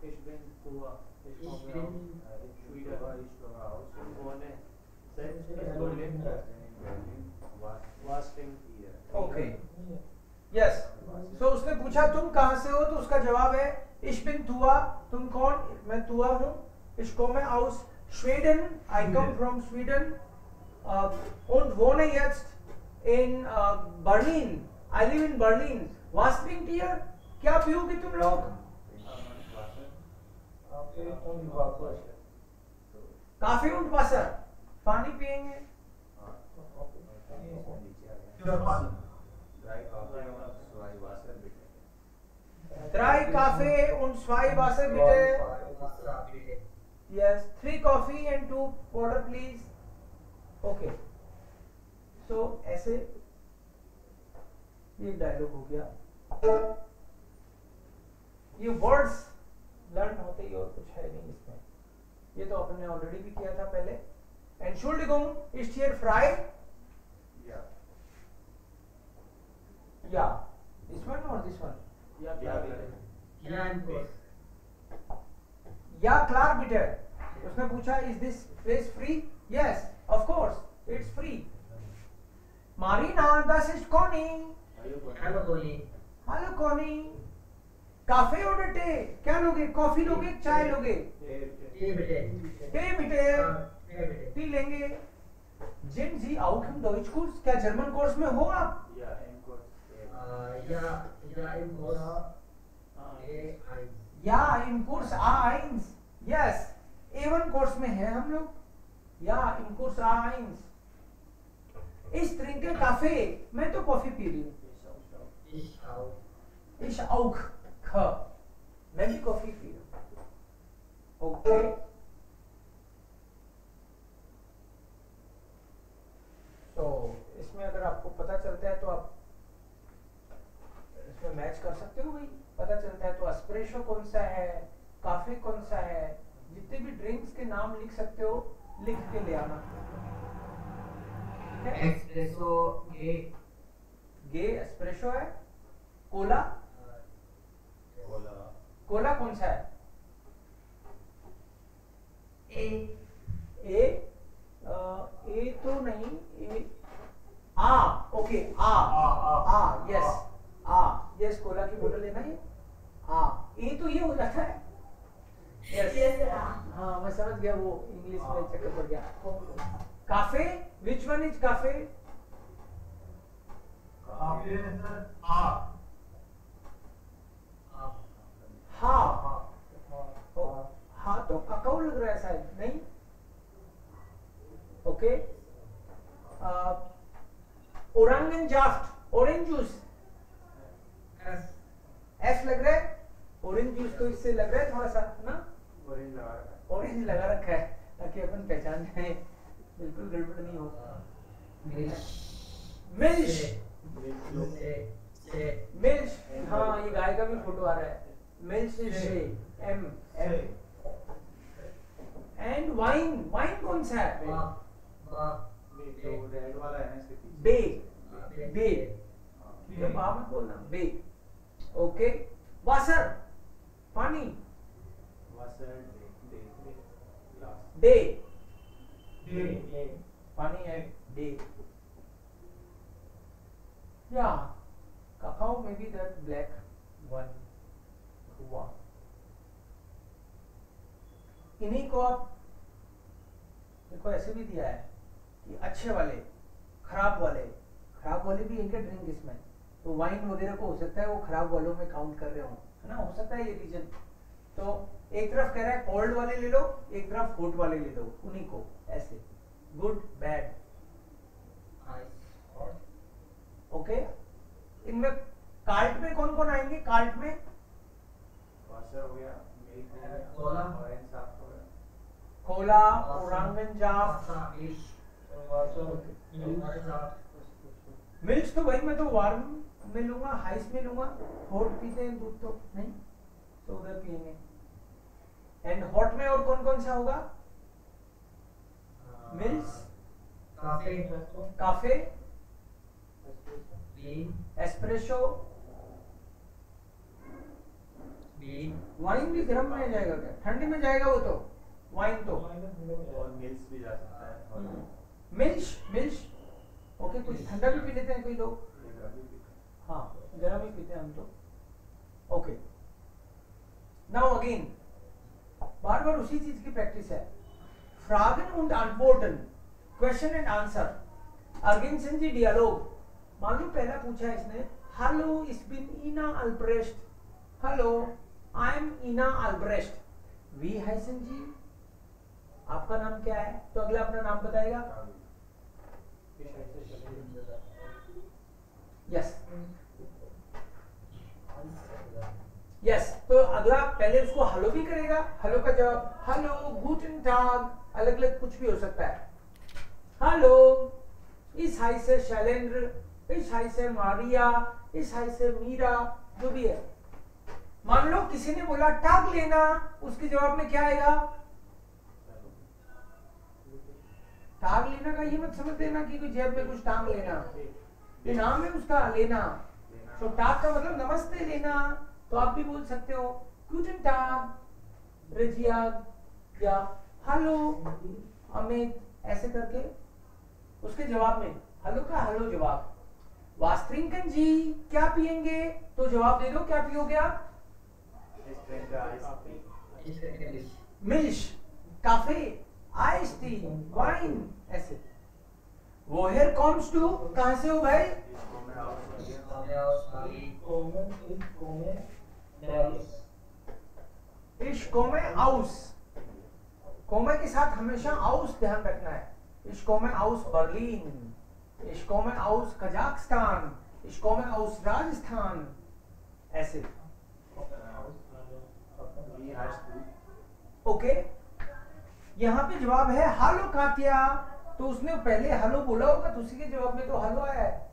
Ich bin Tua. Ich Ich komme bin aus Schweden. Ich wohne selbst in Berlin. Was denkt ihr? Okay. Yes. So उसने पूछा तुम कहाँ से हो, तो उसका जवाब है Ich bin Tua. तुम कौन? मैं तुआ हूँ। Ich komme aus Schweden. I come from Sweden. Und wohne jetzt in Berlin. I live in Berlin. Was trinkt ihr? क्या पियोगे तुम लोग? काफी und Wasser. पानी पिएंगे। Drei Kaffee und 2 Wasser bitte. Yes, 3 coffee and 2 water please. Okay. So ऐसे ये dialogue हो गया। ये वर्ड्स लर्न होते ही और कुछ है नहीं इसमें। ये तो अपने ऑलरेडी भी किया था पहले। Entschuldigung, ist hier frei? Yeah. This one or this one? Ja, klar, bitte. Ja, ein Kurs. Yeah, klar bitte. उसने पूछा is this place free? Yes, of course, it's free. Marina, das ist Conny. Hello, Connie. Hello Conny. Cafe और टे क्या लोगे? Coffee लोगे, चाय लोगे? Tea, bitte. टे बिटे Tea, bitte. टी लेंगे। जिन जी auch im Deutsch Kurs, क्या जर्मन कोर्स में हो आप? Ja, im Kurs A1. या इन course A1, yes A1 course में है हम लोग, या इन कोर्स A1। इस trinke काफे, मैं तो कॉफी पी रही हूँ। Ich auch. Ich auch, ख मैं भी कॉफी पी रहा हूँ। ओके, तो इसमें अगर आपको पता चलता है तो आप इसमें मैच कर सकते हो भाई। पता चलता है तो एस्प्रेसो कौन सा है, काफे कौन सा है, जितने भी ड्रिंक्स के नाम लिख सकते हो लिख के ले आना। Espresso A. गे एस्प्रेसो है। कोला, कोला कौन सा है? A. ए तो नहीं, ए ओके यस कोला की बोतल लेना है। ए तो ये हो जाता है। Yes, sir. हाँ मैं समझ गया, वो इंग्लिश में चक्कर पड़ गया। काफे, विच वन इज काफे? हाँ तो ककाओ लग रहा है शायद, नहीं? ओके, ओरंगनजाफ्ट, ऑरेंज जूस, S. एफ लग रहा है। ऑरेंज जूस तो इससे लग रहा है थोड़ा सा ना, ऑरेंज लगा रखा है ताकि अपन पहचान जाए, बिल्कुल गड़बड़ नहीं हो। मिल्क, मिल्क, हाँ ये गाय का भी फोटो आ रहा है। मिल्क इज एम एम। एंड वाइन, वाइन कौन सा है? बे, बे, ये बाप मत बोलना, बे। ओके, वासर, पानी, डे, पानी है, डे। या cacao maybe that black one हुआ। इन्हीं को आप देखो ऐसे भी दिया है कि अच्छे वाले, खराब वाले भी इनके ड्रिंक इसमें, तो वाइन वगैरह को हो सकता है वो खराब वालों में काउंट कर रहे हो, है ना, हो सकता है ये रीजन। तो एक तरफ कह रहा है कोल्ड वाले ले लो, एक तरफ हॉट वाले ले लो, उन्हीं को ऐसे गुड बैड। ओके, इनमें कार्ट में कौन कौन आएंगे? कार्ट में कोला, ओरंगनजाफ, मिल्क तो भाई मैं तो वार्म में लूंगा, हाइस में लूंगा। हॉट पीते हैं दूध तो नहीं, तो उधर पियेंगे। एंड हॉट में और कौन कौन सा होगा? मिल्क, काफे, एस्प्रेसो, वाइन भी गर्म में जाएगा क्या? ठंडी में जाएगा वो तो, वाइन तो। और मिल्क भी जा सकता है। मिल्क ओके, कुछ ठंडा भी पी लेते हैं कोई लोग। हाँ गर्म ही पीते हैं हम तो। ओके, नाउ अगेन बार बार उसी चीज की प्रैक्टिस है। फ्रागन und antworten, question and answer, अर्गेंसन जी डियालोग। मान लो पहला पूछा है इसने, hello ich bin Ina Albrecht, hello I am Ina Albrecht, wie heißen जी, आपका नाम क्या है? तो अगला अपना नाम बताएगा। यस यस, तो अगला पहले उसको हेलो भी करेगा, हेलो का जवाब हेलो, गूटन टाग, अलग अलग कुछ भी हो सकता है। हेलो, इस हाई से शैलेंद्र, इस हाई से मारिया, इस हाई से मीरा, जो भी है। मान लो किसी ने बोला टाग लेना, उसके जवाब में क्या आएगा? टाग लेना का ये मत समझ देना कि कोई जेब में कुछ टांग लेना, ये नाम है उसका, लेना। तो टाग का मतलब नमस्ते लेना, तो आप भी बोल सकते हो गूटन टाग रजिया, या हेलो अमित, ऐसे करके उसके जवाब में हेलो का हेलो जवाब। वास्त्रिंकन जी क्या पियेंगे, तो जवाब दे दो क्या पियोगे आप। Milk, cafe, ice tea, wine, ऐसे। वोहेर कॉम्स टू, कहां से हो भाई। इश कोमे आउस, कोमे के साथ हमेशा आउस ध्यान रखना है। इश कोमे आउस बर्लिन, इश कोमे आउस कजाकिस्तान, इश कोमे आउस राजस्थान, ऐसे। ओके, यहाँ पे जवाब है हालो कात्या, तो उसने पहले हेलो बोला होगा तो उसी के जवाब में तो हेलो आया है।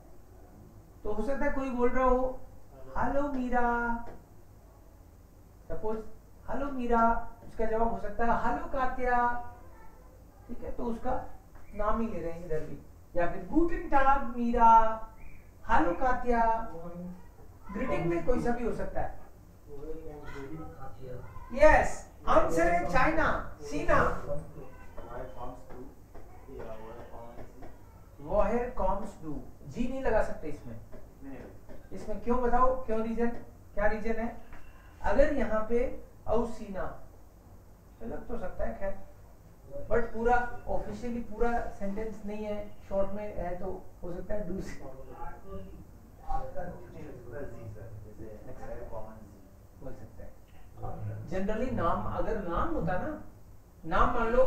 तो हो सकता है कोई बोल रहा हो hello Meera, suppose hello Meera, उसका जवाब हो सकता है हेलो कात्या, ठीक है, तो उसका नाम ही ले रहे हैं इधर भी। या फिर गूटन टाग मीरा, हेलो कात्या, ग्रीटिंग में कोई सा भी हो सकता है। यस, आंसर है चाइना, सीना। वोहेर कॉम्स डू, जी नहीं लगा सकते इसमें। इसमें क्यों बताओ, क्यों, रीजन क्या रीजन है। अगर यहाँ पे औसीना लग तो सकता है खैर, बट पूरा ऑफिशियली पूरा सेंटेंस नहीं है, शॉर्ट में है तो हो सकता है डू से बोल सकता है। जनरली नाम, अगर नाम होता ना, नाम मान लो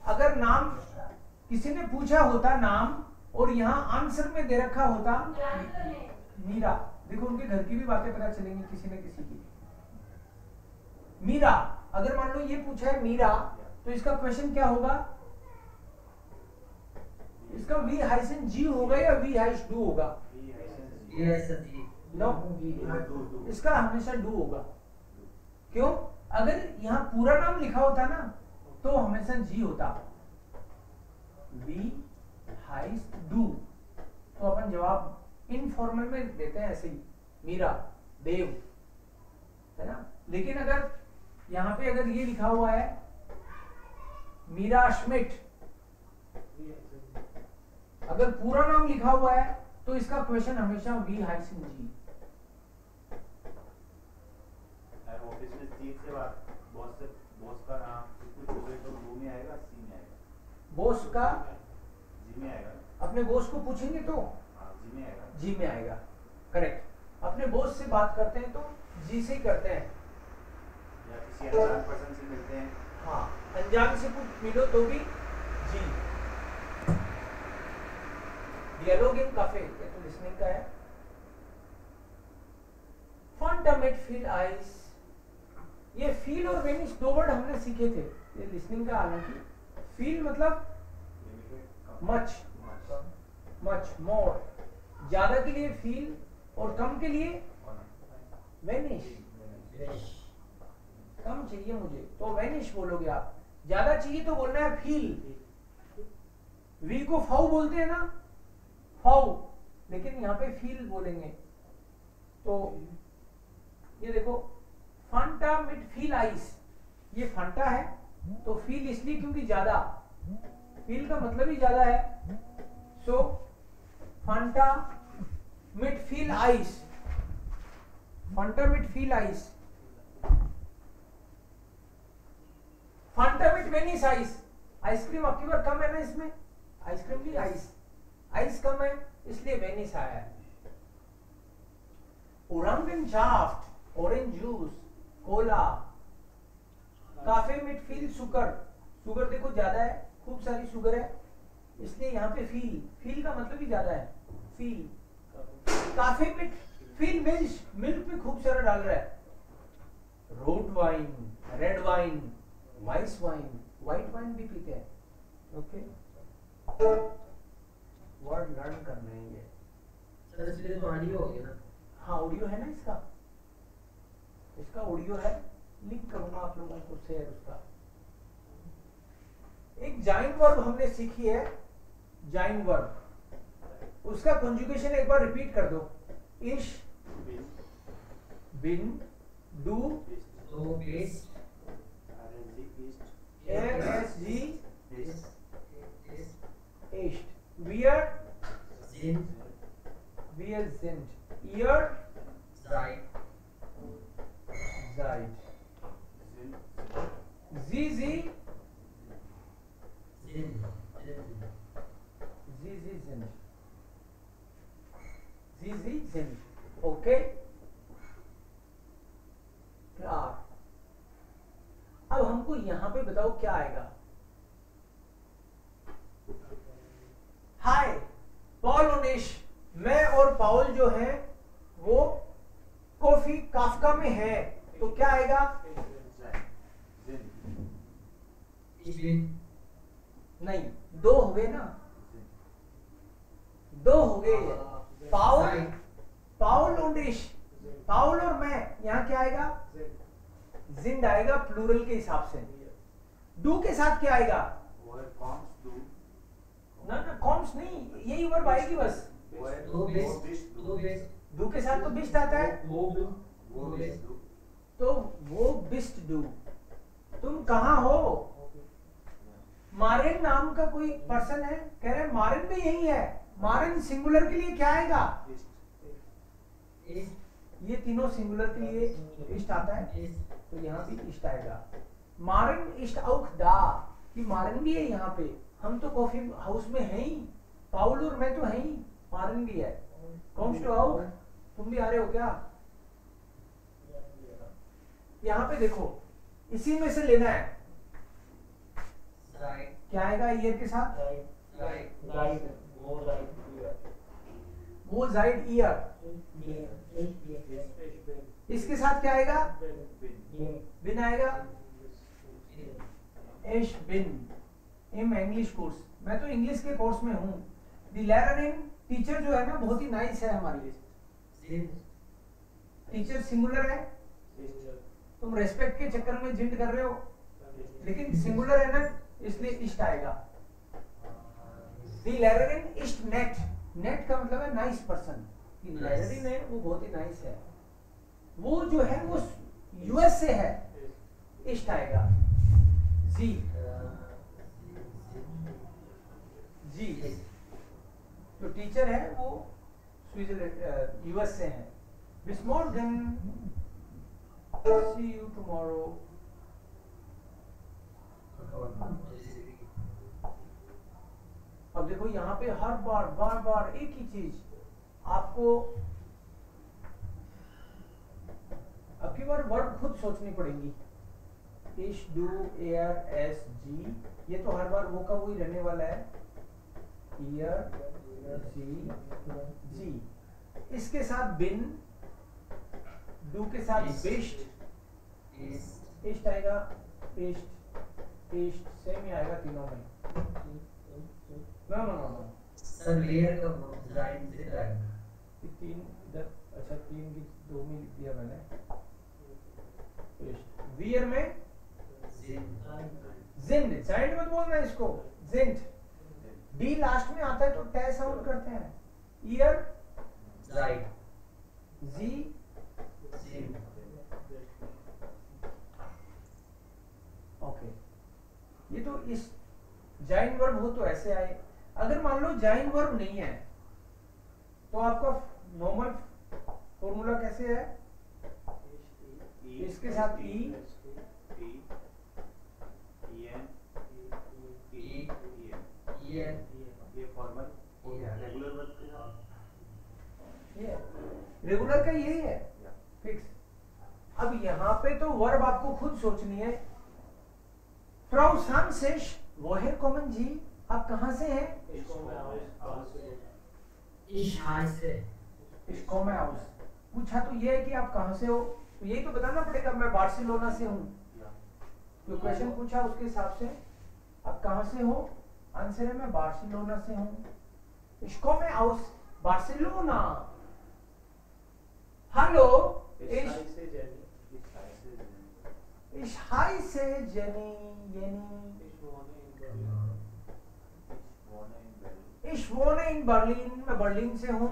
अगर नाम किसी ने पूछा होता नाम और यहाँ आंसर में दे रखा होता मीरा, देखो उनके घर की भी बातें पता चलेंगी किसी न किसी की। मीरा, अगर मान लो ये पूछा है मीरा, तो इसका क्वेश्चन क्या होगा, इसका वी हाइसन जी होगा या वी हाइस डू होगा। नो, इसका हमेशा डू होगा। क्यों, अगर यहाँ पूरा नाम लिखा होता ना तो हमेशा जी होता, वी हाइस डू, तो अपन जवाब इनफॉर्मल में देते हैं ऐसे ही, मीरा, देव, है ना। लेकिन अगर यहाँ पे अगर ये लिखा हुआ है मीरा श्मिट, अगर पूरा नाम लिखा हुआ है तो इसका क्वेश्चन हमेशा वी हाइसन जी। ऑफिस में चीफ से बात, बॉस का नाम पूछे तो डू में आएगा, सी में आएगा। बॉस का जी में आएगा। अपने बॉस को पूछेंगे तो जी में आएगा। जी में आएगा, करेक्ट। अपने बॉस से बात करते हैं तो जी से ही करते हैं, या किसी अनजान पर्सन से मिलते हैं, हाँ, अनजान से मिलो तो भी जी। डियलॉग इन कैफे, ये तो लिसनिंग का है। फंडामेंट फील आइस, ये फील और वेनिश दो वर्ड हमने सीखे थे, ये लिसनिंग का। हालांकि फील मतलब मच, मच, मोर, ज्यादा के लिए फील और कम के लिए वेनिश। कम चाहिए मुझे तो वेनिश बोलोगे आप, ज्यादा चाहिए तो बोलना है फील। वी को फाउ बोलते हैं ना, फाउ, लेकिन यहाँ पे फील बोलेंगे। तो ये देखो, फंटा मिट फील आइस, ये फंटा है तो फील इसलिए क्योंकि ज्यादा, फील का मतलब ही ज्यादा है। सो फंटा मिट फील आइस, फंटा मिट फील आइस, फंटा मिट वेनिस आइस। आइसक्रीम आपकी बार कम है ना इसमें, आइसक्रीम भी आइस, आइस कम है इसलिए वेनिस आया है। ओरंगनशाफ्ट, ऑरेंज जूस, कोला, काफे मिट फील शुगर, शुगर देखो ज्यादा है, खूब सारी शुगर है इसलिए यहाँ पे फील, फील का मतलब ही ज्यादा है, फील। काफे मिट फील मिल्क, मिल्क भी खूब सारा डाल रहा है। रोट वाइन, रेड वाइन, वाइस वाइन, व्हाइट वाइन भी पीते हैं। ओके, वर्ड लर्न करना है ये। सर इसलिए तो ऑडियो हो गया ना। हाँ, ऑडियो है ना इसका, इसका ऑडियो है, लिंक करूंगा आप लोगों को शेयर उसका। एक जाइन वर्ब हमने सीखी है, जाइन वर्ब, उसका कंजुगेशन एक बार रिपीट कर दो। इश, बिन, डू, तो बेस, एस जी, इश्ट, wear, Sind. Wir sind. Ihr Seid. seid. Sind. Sie Sind. sind. Sie sind. Okay? Clear. अब हमको यहां पे बताओ क्या आएगा। हाय पॉल ओनिश, मैं और पाउल जो है वो कॉफी काफका में है, तो क्या आएगा। Sind. Ich bin. नहीं, दो हो गए ना, दो हो गए। पाउल Seid. पाउल ओनिश, पाउल और मैं, यहाँ क्या आएगा, जिंद आएगा प्लूरल के हिसाब से। डू के साथ क्या आएगा, Woher kommst du? ना ना कॉम्स नहीं, यही वर्ब आएगी बस। Woher Du bist. bist Du du? bist. Do के साथ तो बिस्ट आता है, वो भी Wo bist du? तो वो बिस्ट डू। तुम कहाँ हो। मारिन नाम का कोई पर्सन है, कह रहे हैं मारिन भी यही है। मारिन सिंगुलर के लिए क्या आएगा, Ist. Ist. ये तीनों सिंगुलर के लिए इष्ट आता है, Ist. तो यहाँ भी इष्ट आएगा। मारिन इष्ट औख दा, कि मारिन भी है यहाँ पे, हम तो कॉफी हाउस में हैं ही, पाउल और मैं तो हैं ही, मारिन भी है। कॉम्स टू औख, तुम भी आ रहे हो क्या। यहाँ पे देखो, इसी में से लेना है, Seid. क्या आएगा ईयर के साथ, Seid. राइट वो राइट वो जाइड ईयर। इसके साथ क्या आएगा, Bin. बिन आएगा, एश बिन। इम इंग्लिश कोर्स, मैं तो इंग्लिश के कोर्स में हूँ। दी लेरनिंग, टीचर जो है ना बहुत ही नाइस है हमारी। Sind. टीचर सिंगुलर है, तुम रेस्पेक्ट के चक्कर में जिंद कर रहे हो, लेकिन सिंगुलर है ना, इसलिए इष्ट आएगा। दी लेरनिंग इष्ट नेट, नेट का मतलब है नाइस पर्सन। लेरनिंग है वो बहुत ही नाइस है, वो जो है वो यूएस से है, इष्ट आएगा। जी जी, जो टीचर है वो स्विट्जरलैंड यूएस से है। Bis morgen, see you tomorrow। अब देखो यहाँ पे हर बार बार बार एक ही चीज आपको, अब की बार वर्ब खुद सोचनी पड़ेगी। इश, डू, एयर, एस, जी, ये तो हर बार वो का वही रहने वाला है। ईयर, जी, जी, इसके साथ बिन, डू के साथ बिस्ट, Ist. इष्ट आएगा, इष्ट, इष्ट सेम ही आएगा तीनों में। No no no no, Sir, where का Seid से आएगा। ये तीन इधर, अच्छा तीन की दो में लिख दिया मैंने। इष्ट, वियर में Sind. जिंद, जाइंड मत बोलना इसको, जिंद। डी लास्ट में आता है तो टे साउंड करते हैं। Year, Seid. जी, Sind. ओके। ये तो इस जाइन वर्ब हो तो ऐसे आए। अगर मान लो जाइन वर्ब नहीं है तो आपका नॉर्मल फॉर्मूला कैसे है, इसके साथ ई, T. En. E. En. Ear. ये फॉर्मल हो गया रेगुलर वर्ब के साथ। ये रेगुलर का यही है फिक्स। अब यहाँ पे तो वर्ब आपको खुद सोचनी है। फ्राउ सांसेश, वोहेर कॉमन जी, आप कहाँ से हैं। Ich heiße. इसको मैं हाउस पूछा तो ये है कि आप कहाँ से हो, तो यही तो बताना पड़ेगा मैं बार्सिलोना से हूँ। जो क्वेश्चन पूछा उसके हिसाब से आप कहाँ से हो, आंसर है मैं बार्सिलोना से हूँ। इसको मैं हाउस बार्सिलोना। हेलो, इस हाई से जेनी, येनी, इस वोने इन बर्लिन, मैं बर्लिन से हूँ।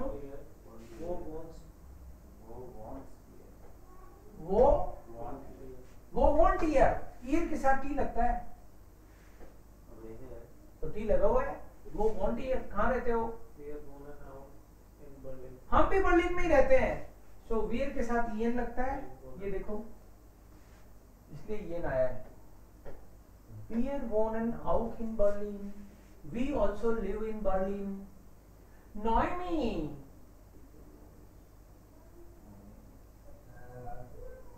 वो वॉन्ट ईयर, ईयर के साथ टी लगता है तो टी लगा हुआ है। वो वॉन्ट ईयर, कहाँ रहते हो, भी बर्लिन में ही रहते हैं, सो वियर के साथ ईएन लगता है, ये देखो इसलिए ईएन आया है। Wir wohnen auch in Berlin. We also live in Berlin. Noemi.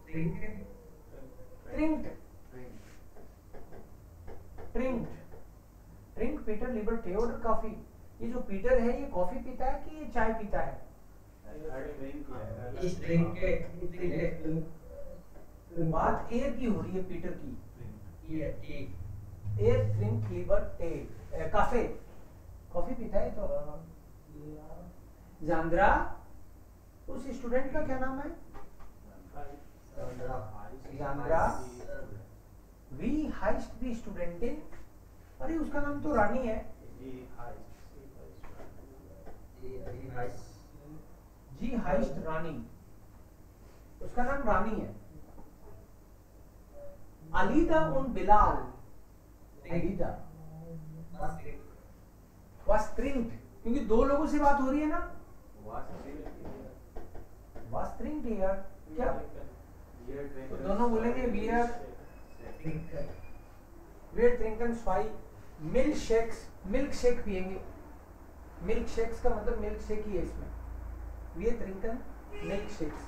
Trinken. Trinkt. Trinkt. Trinkt Peter Libre टे और कॉफी। ये जो पीटर है ये कॉफी पीता है कि ये चाय पीता है? Ich trinke. Ich trinke. बात एयर की हो रही है, पीटर की। Hier, Tee. Air drink liver टे, काफे, कॉफी पीता है। तो जांद्रा, उस स्टूडेंट का क्या नाम है? जांद्रा। वी हाइस्ट दी स्टूडेंटिन, अरे उसका नाम तो रानी है। जी हाइस्ट रानी, उसका नाम रानी है। अलीदा उन बिलाल, अलीदा was trinkt, क्योंकि दो लोगों से बात हो रही है ना। was trinkt यार, क्या तो दोनों बोलेंगे we are trinken zwei milk shakes, milk shake पियेंगे। मिल्क शेक्स का मतलब मिल्क शेक ही है इसमें। we are trinken milk shakes.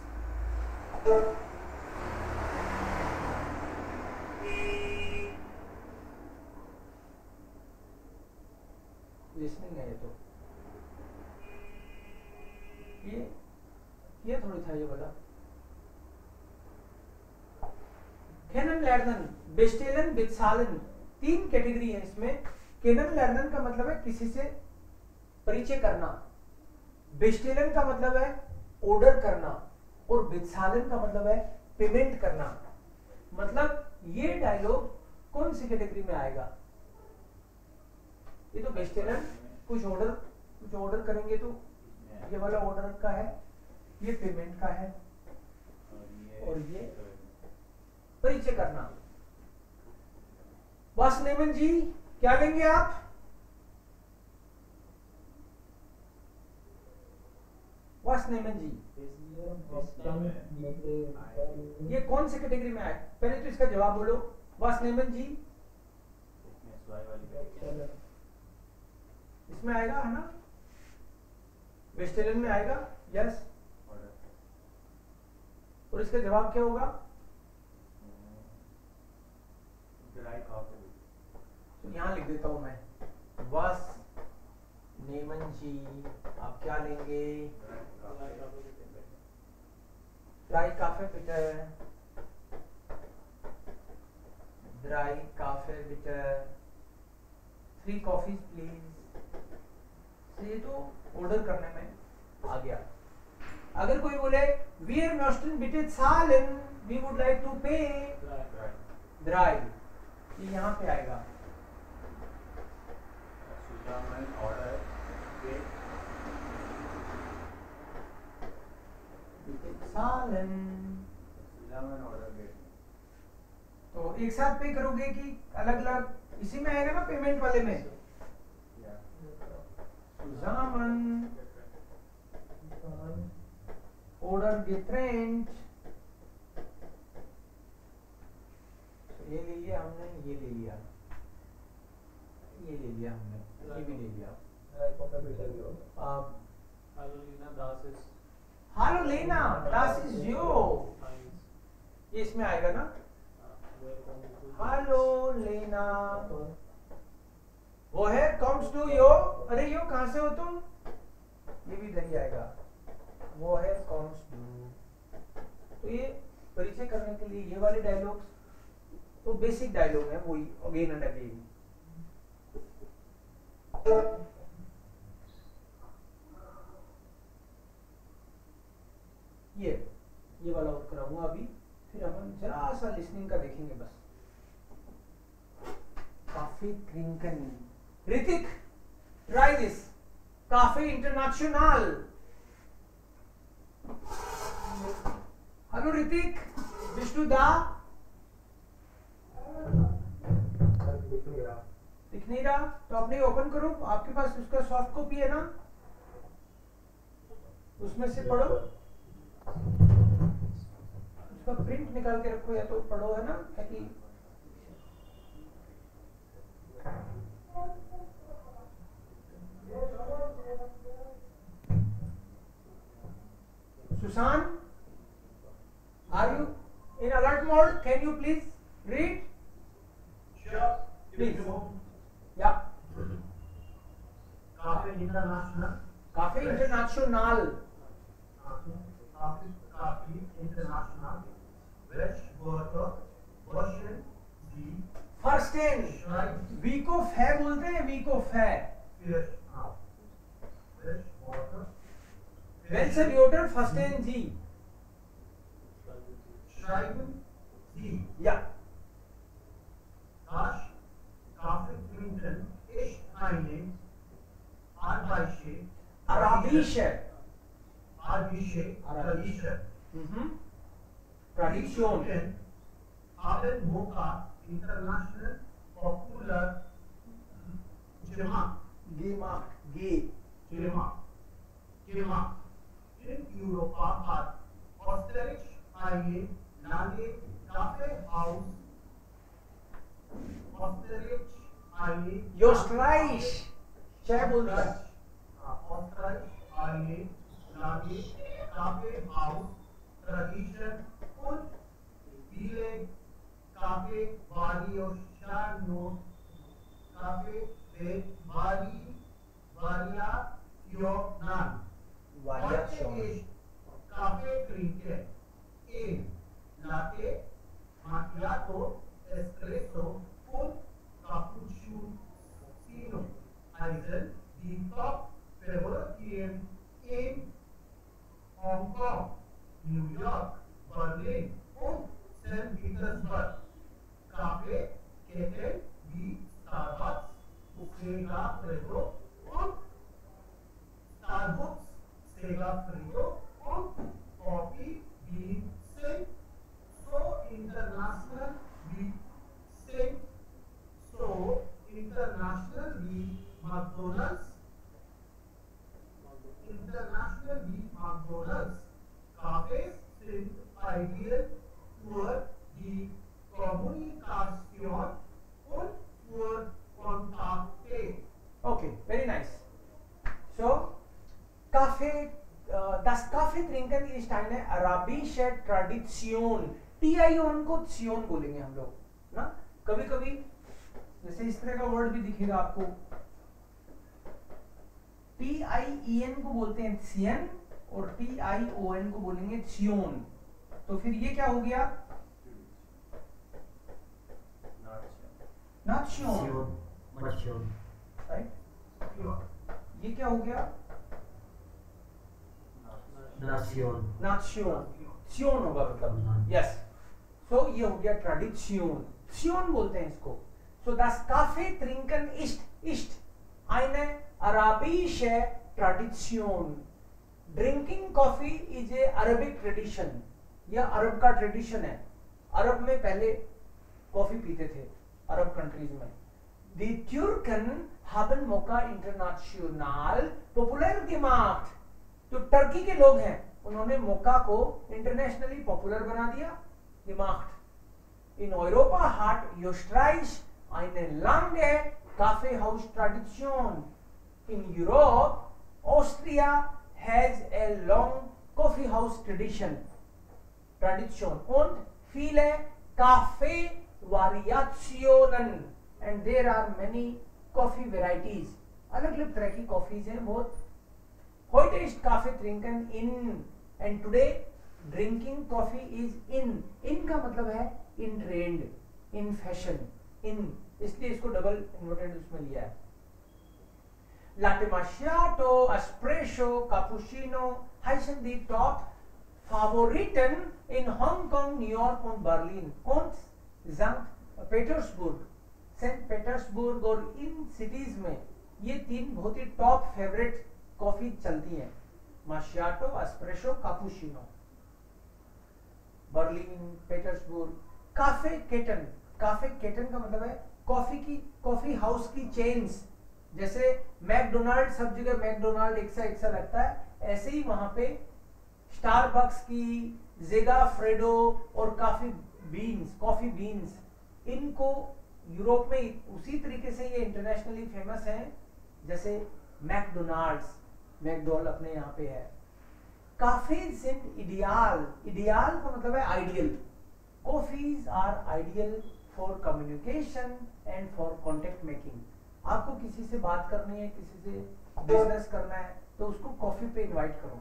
Listening है ये तो, ये थोड़ी था ये वाला। केनन लर्नन, बेस्टेलन, बित्सालन, तीन कैटेगरी है इसमें। केनन लर्नन का मतलब है किसी से परिचय करना, बेस्टेलन का मतलब है ऑर्डर करना, और बित्सालन का मतलब है पेमेंट करना। मतलब ये डायलॉग कौन सी कैटेगरी में आएगा? ये तो बेस्टेलन, कुछ ऑर्डर करेंगे तो ये वाला ऑर्डर का है, ये पेमेंट का है, और ये परिचय करना। बस नेमन जी क्या लेंगे आप? बस नेमन जी ये कौन सी कैटेगरी में आए? पहले तो इसका जवाब बोलो। बस नेमन जी इसमें आएगा है ना, वेस्टेलन में आएगा। यस, और इसका जवाब क्या होगा? तो यहां लिख देता हूं मैं, बस नेमन जी आप क्या लेंगे? Dry cafe bitter, dry cafe bitter, 3 coffees please. ये तो ऑर्डर करने में आ गया। अगर कोई बोले wir möchten bitte zahlen, we would like to pay, dry, ये यहाँ पे आएगा। zahlen, तो एक साथ पे करोगे कि अलग अलग? इसी में आएगा ना पेमेंट वाले में। Zusammen oder getrennt, ये ले लिया हमने, ये ले लिया, ये ले लिया हमने, ये भी ले लिया। Hallo Lena, das ist Jo, ये इसमें आएगा ना। Hallo Lena, वो है comes to यो, अरे यो कहां से हो तुम? ये भी इधर ही आएगा, वो है comes to। तो ये परिचय करने के लिए ये वाले डायलॉग्स तो बेसिक डायलॉग है, वही अगेन एंड अगेन। ये वाला और कराऊंगा अभी, फिर अपन जरा सा लिसनिंग का देखेंगे बस। काफी क्रिंकन, ऋतिक ट्राई दिस, काफी इंटरनेशनल। हेलो ऋतिक, विष्णु दा दिख नहीं रहा तो अपने ओपन करो, आपके पास उसका सॉफ्ट कॉपी है ना? उसमें से पढ़ो, उसका प्रिंट निकाल के रखो या तो पढ़ो, है ना, ताकि Susan, are you in alert mode? Can you please read? Sure. Please. Yeah. Cafe International. Cafe International. Cafe International. Freshwater version D. First in. Right. Week of है बोलते हैं, week of है. Freshwater. Well said, Yoder. First in G. Schreiben D. Yeah. Das Kaffee trinken ist eine Arabische. Tradition. Tradition. Haben Mocha International Popular Gemacht. In Europa hat Österreich eine lange Kaffeehaus. Österreich. क्या बोल रहा है? Österreich eine lange Kaffeehaus Tradition und viele Kaffee-Variationen Variation. Kaffee trinken in Latte, Macchiato, Espresso und Cappuccino. Also die Top Favoriten in Hong Kong, New York, Berlin und St. Petersburg. Kaffeeketten wie Starbucks, Sega Freddo und Starbucks, Sega Freddo und Coffee Bean sind so international wie McDonald's. Cafés sind ideal für die Kommunikation und für Kontakte. Okay, very nice. So, das Kaffee trinken ist eine arabische Tradition. TION को त्सियोन बोलेंगे हम लोग ना. कभी कभी जैसे इस तरह का वर्ड भी दिखेगा आपको, TIEN को बोलते हैं त्सियन और TION को बोलेंगे त्सियोन. तो फिर ये क्या हो गया? नात्सियोन, राइट. ये क्या हो गया? नात्सियोन होगा मतलब. यस. सो ये हो गया ट्रेडिशन. त्सियोन बोलते हैं इसको. सो das Kaffee trinken ist eine arabische Tradition. Drinking coffee is a Arabic tradition. यह अरब का ट्रेडिशन है. अरब में पहले कॉफी पीते थे, अरब कंट्रीज में. Die Türken haben Mocha International populär gemacht. जो टर्की के लोग हैं उन्होंने मोका को इंटरनेशनली पॉपुलर बना दिया. gemacht. In Europa hat Österreich eine lange Kaffeehaustradition. In Europe, Austria has a long coffeehouse tradition und viele Kaffee-Variationen, and there are many coffee varieties. अलग-अलग तरह की कॉफीज हैं बहुत. Heute ist Kaffee trinken in, and today drinking coffee is in. In का मतलब है in trend, in fashion, in, इसलिए इसको डबल इन्वर्टेड उसमें लिया है. Latte Macchiato, Espresso, Cappuccino heißen die Top Favoriten in Hong Kong, New York und Berlin und St. Petersburg. Saint Petersburg और इन सिटीज में ये तीन बहुत ही टॉप फेवरेट कॉफी चलती हैं. Macchiato, espresso, cappuccino. Berlin, Petersburg. काफे केटन का मतलब है कॉफी हाउस की चेन्स. जैसे मैकडोनाल्ड, सब जगह मैकडोनाल्ड एक सा लगता है, ऐसे ही वहां पे स्टारबक्स की, जेगा फ्रेडो और कॉफी बीन्स, इनको यूरोप में उसी तरीके से ये इंटरनेशनली फेमस हैं जैसे मैकडोनाल्ड्स, मैकडॉल अपने यहाँ पे है। काफीज एंड इडियाल, इडियाल का मतलब है ideal. Coffees are ideal for communication and for contact making. आपको किसी से बात करनी है, किसी से बिजनेस करना है तो उसको कॉफी पे इनवाइट करो,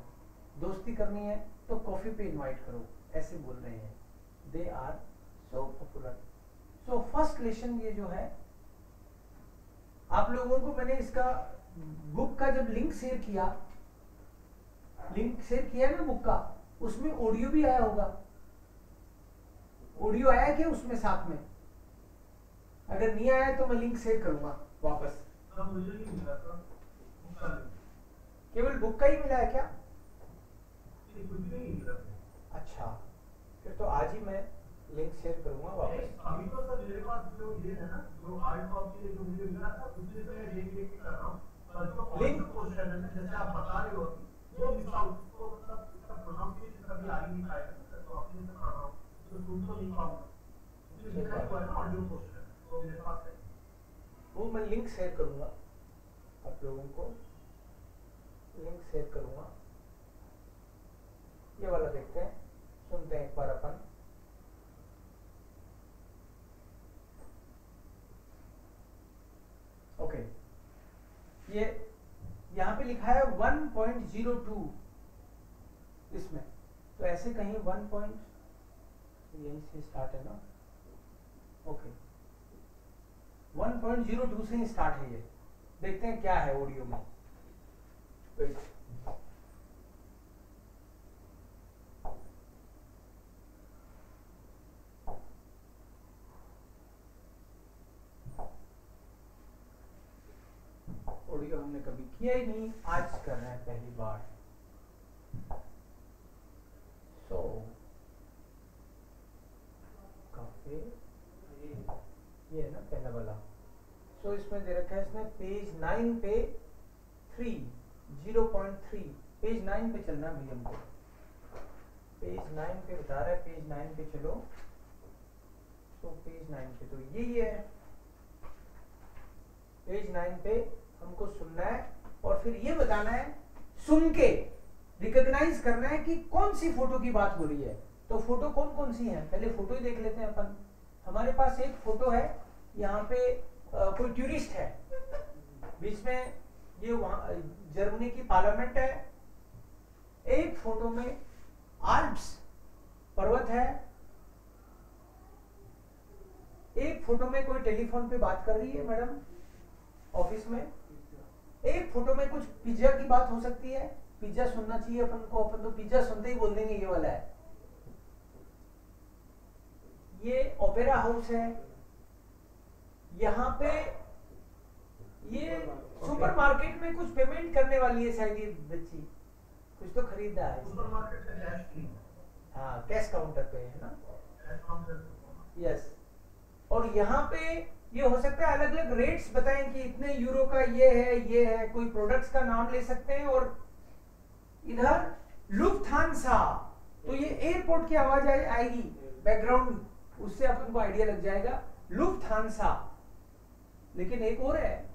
दोस्ती करनी है तो कॉफी पे इनवाइट करो, ऐसे बोल रहे हैं। They are so popular. So first lesson ये जो है, आप लोगों को मैंने इसका बुक का जब लिंक शेयर किया ना बुक का, उसमें ऑडियो भी आया होगा। ऑडियो आया क्या उसमें साथ में? अगर नहीं आया तो मैं लिंक शेयर करूंगा वापस। मुझे नहीं मिला था, केवल बुक का ही मिला है क्या? कुछ भी नहीं मिला। अच्छा, फिर तो आज ही मैं लिंक शेयर करूंगा वापस। अभी तो सर मेरे पास जो ये है ना, जो हार्ड कॉपी जो मुझे मिला था उससे तो मैं देख के कर रहा हूँ। पर जो लिंक क्वेश्चन है जैसे आप बता रहे हो वो मिस आउट, तो मतलब इसका प्रोनाउंसिएशन कभी आ ही नहीं पाएगा, तो आपने से कर रहा हूँ तो सुन तो नहीं पाऊंगा। तो लिखा हुआ है ना ऑडियो क्वेश्चन, तो मेरे पास है, वो मैं लिंक शेयर करूंगा आप लोगों को, लिंक शेयर करूंगा। ये वाला देखते हैं, सुनते हैं एक बार अपन। ओके, ये यहाँ पे लिखा है 1.02 इसमें, तो ऐसे कहीं 1. यहीं से स्टार्ट है ना। ओके, 1.02 से स्टार्ट है ये। देखते हैं क्या है ऑडियो में। वेट, ऑडियो हमने कभी किया ही नहीं, आज कर रहे हैं पहली बार। सो काफी ये है ना पहला वाला। सो इसमें दे रखा है इसने पेज 9 पे 0.3, पेज 9 पे चलना है भैया हमको। पेज 9 पे बता रहा है, पेज 9 पे चलो। सो पेज 9 पे तो ये है, पेज 9 पे हमको सुनना है और फिर ये बताना है, सुन के रिकॉग्नाइज करना है कि कौन सी फोटो की बात हो रही है। तो फोटो कौन कौन सी है, पहले फोटो ही देख लेते हैं अपन। हमारे पास एक फोटो है, यहाँ पे कोई टूरिस्ट है, बीच में ये वहां जर्मनी की पार्लियामेंट है। एक फोटो में आल्प्स पर्वत है, एक फोटो में कोई टेलीफोन पे बात कर रही है मैडम ऑफिस में, एक फोटो में कुछ पिज्जा की बात हो सकती है, पिज्जा सुनना चाहिए अपन को, अपन तो पिज्जा सुनते ही बोल देंगे ये वाला है। ये ओपेरा हाउस है, यहाँ पे ये सुपरमार्केट में कुछ पेमेंट करने वाली है शायद ये बच्ची, कुछ तो खरीदा है। सुपरमार्केट से कैश की, हाँ कैश काउंटर पे है ना, कैश काउंटर। यस। और यहाँ पे ये हो सकता है अलग अलग रेट्स बताएं कि इतने यूरो का ये है, कोई प्रोडक्ट्स का नाम ले सकते हैं। और इधर लुफ्थांसा, तो ये एयरपोर्ट की आवाज आएगी बैकग्राउंड, उससे अपन को आइडिया लग जाएगा लुफ्थांसा। लेकिन एक और है,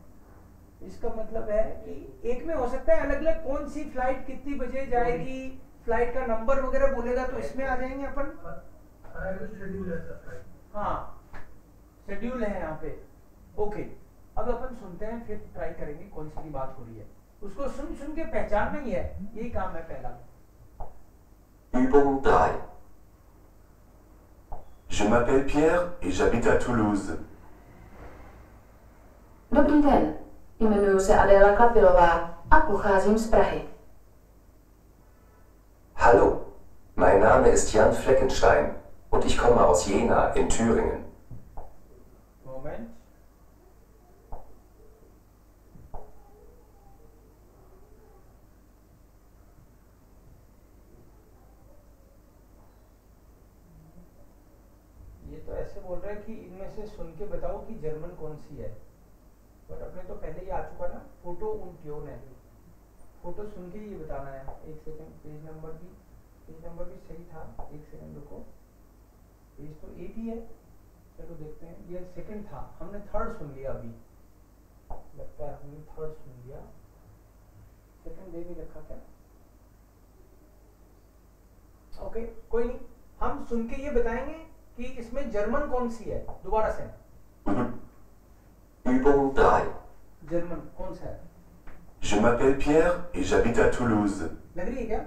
इसका मतलब है कि एक में हो सकता है अलग अलग कौन सी फ्लाइट कितनी बजे जाएगी, फ्लाइट का नंबर वगैरह बोलेगा तो इसमें आ जाएंगे अपन। हाँ शेड्यूल है यहाँ पे। ओके, अब अपन सुनते हैं, फिर ट्राई करेंगे कौन सी की बात हो रही है। उसको सुन सुन के पहचानना ही है, यही काम है पहला। Übung 3. Je m'appelle Pierre et j'habite à Toulouse. Dobrý den, jmenuji se Adéla Klapilová a pocházím z Prahy. Hallo, mein Name ist Jan Fleckenstein und ich komme aus Jena in Thüringen. Moment. ये तो ऐसे बोल रहा है कि इनमें से सुन के बताओ कि जर्मन कौन सी है, बट अपने तो पहले ही आ चुका ना, फोटो उन ट्यून है। फोटो सुन के ये बताना है। एक सेकंड, पेज नंबर भी सही था, एक सेकंड रुको, पेज तो 8 ही है। चलो देखते हैं, ये सेकंड था, हमने थर्ड सुन लिया अभी, लगता है हमने थर्ड सुन लिया, सेकंड दे भी रखा क्या? ओके कोई नहीं, हम सुन के ये बताएंगे कि इसमें जर्मन कौन सी है। दोबारा से Übung 3. जर्मन कौन सा है? Je m'appelle Pierre et j'habite à Toulouse. लग रही है क्या?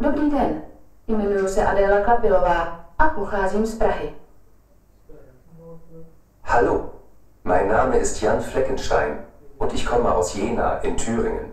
Dobrý den, jmenuji se Adéla Kapilová a pocházím z Prahy. Hallo, mein Name ist Jan Fleckenstein und ich komme aus Jena in Thüringen.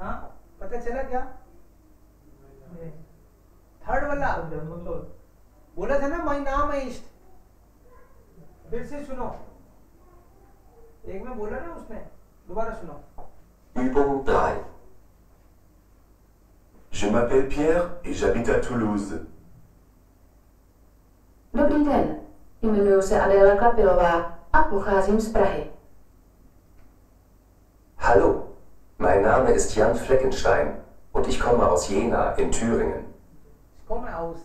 हाँ पता चला क्या? थर्ड वाला बोला था ना, माई नाम है इष्ट। फिर से सुनो, एक में बोला ना उसने, दोबारा सुनो। Übung 3. Je m'appelle Pierre et j'habite à Toulouse. Dobrý den, jmenuji se Adéla Kapilová a pocházím z Prahy. Hallo, mein Name ist Jan Fleckenstein und ich komme aus Jena in Thüringen. Ich komme aus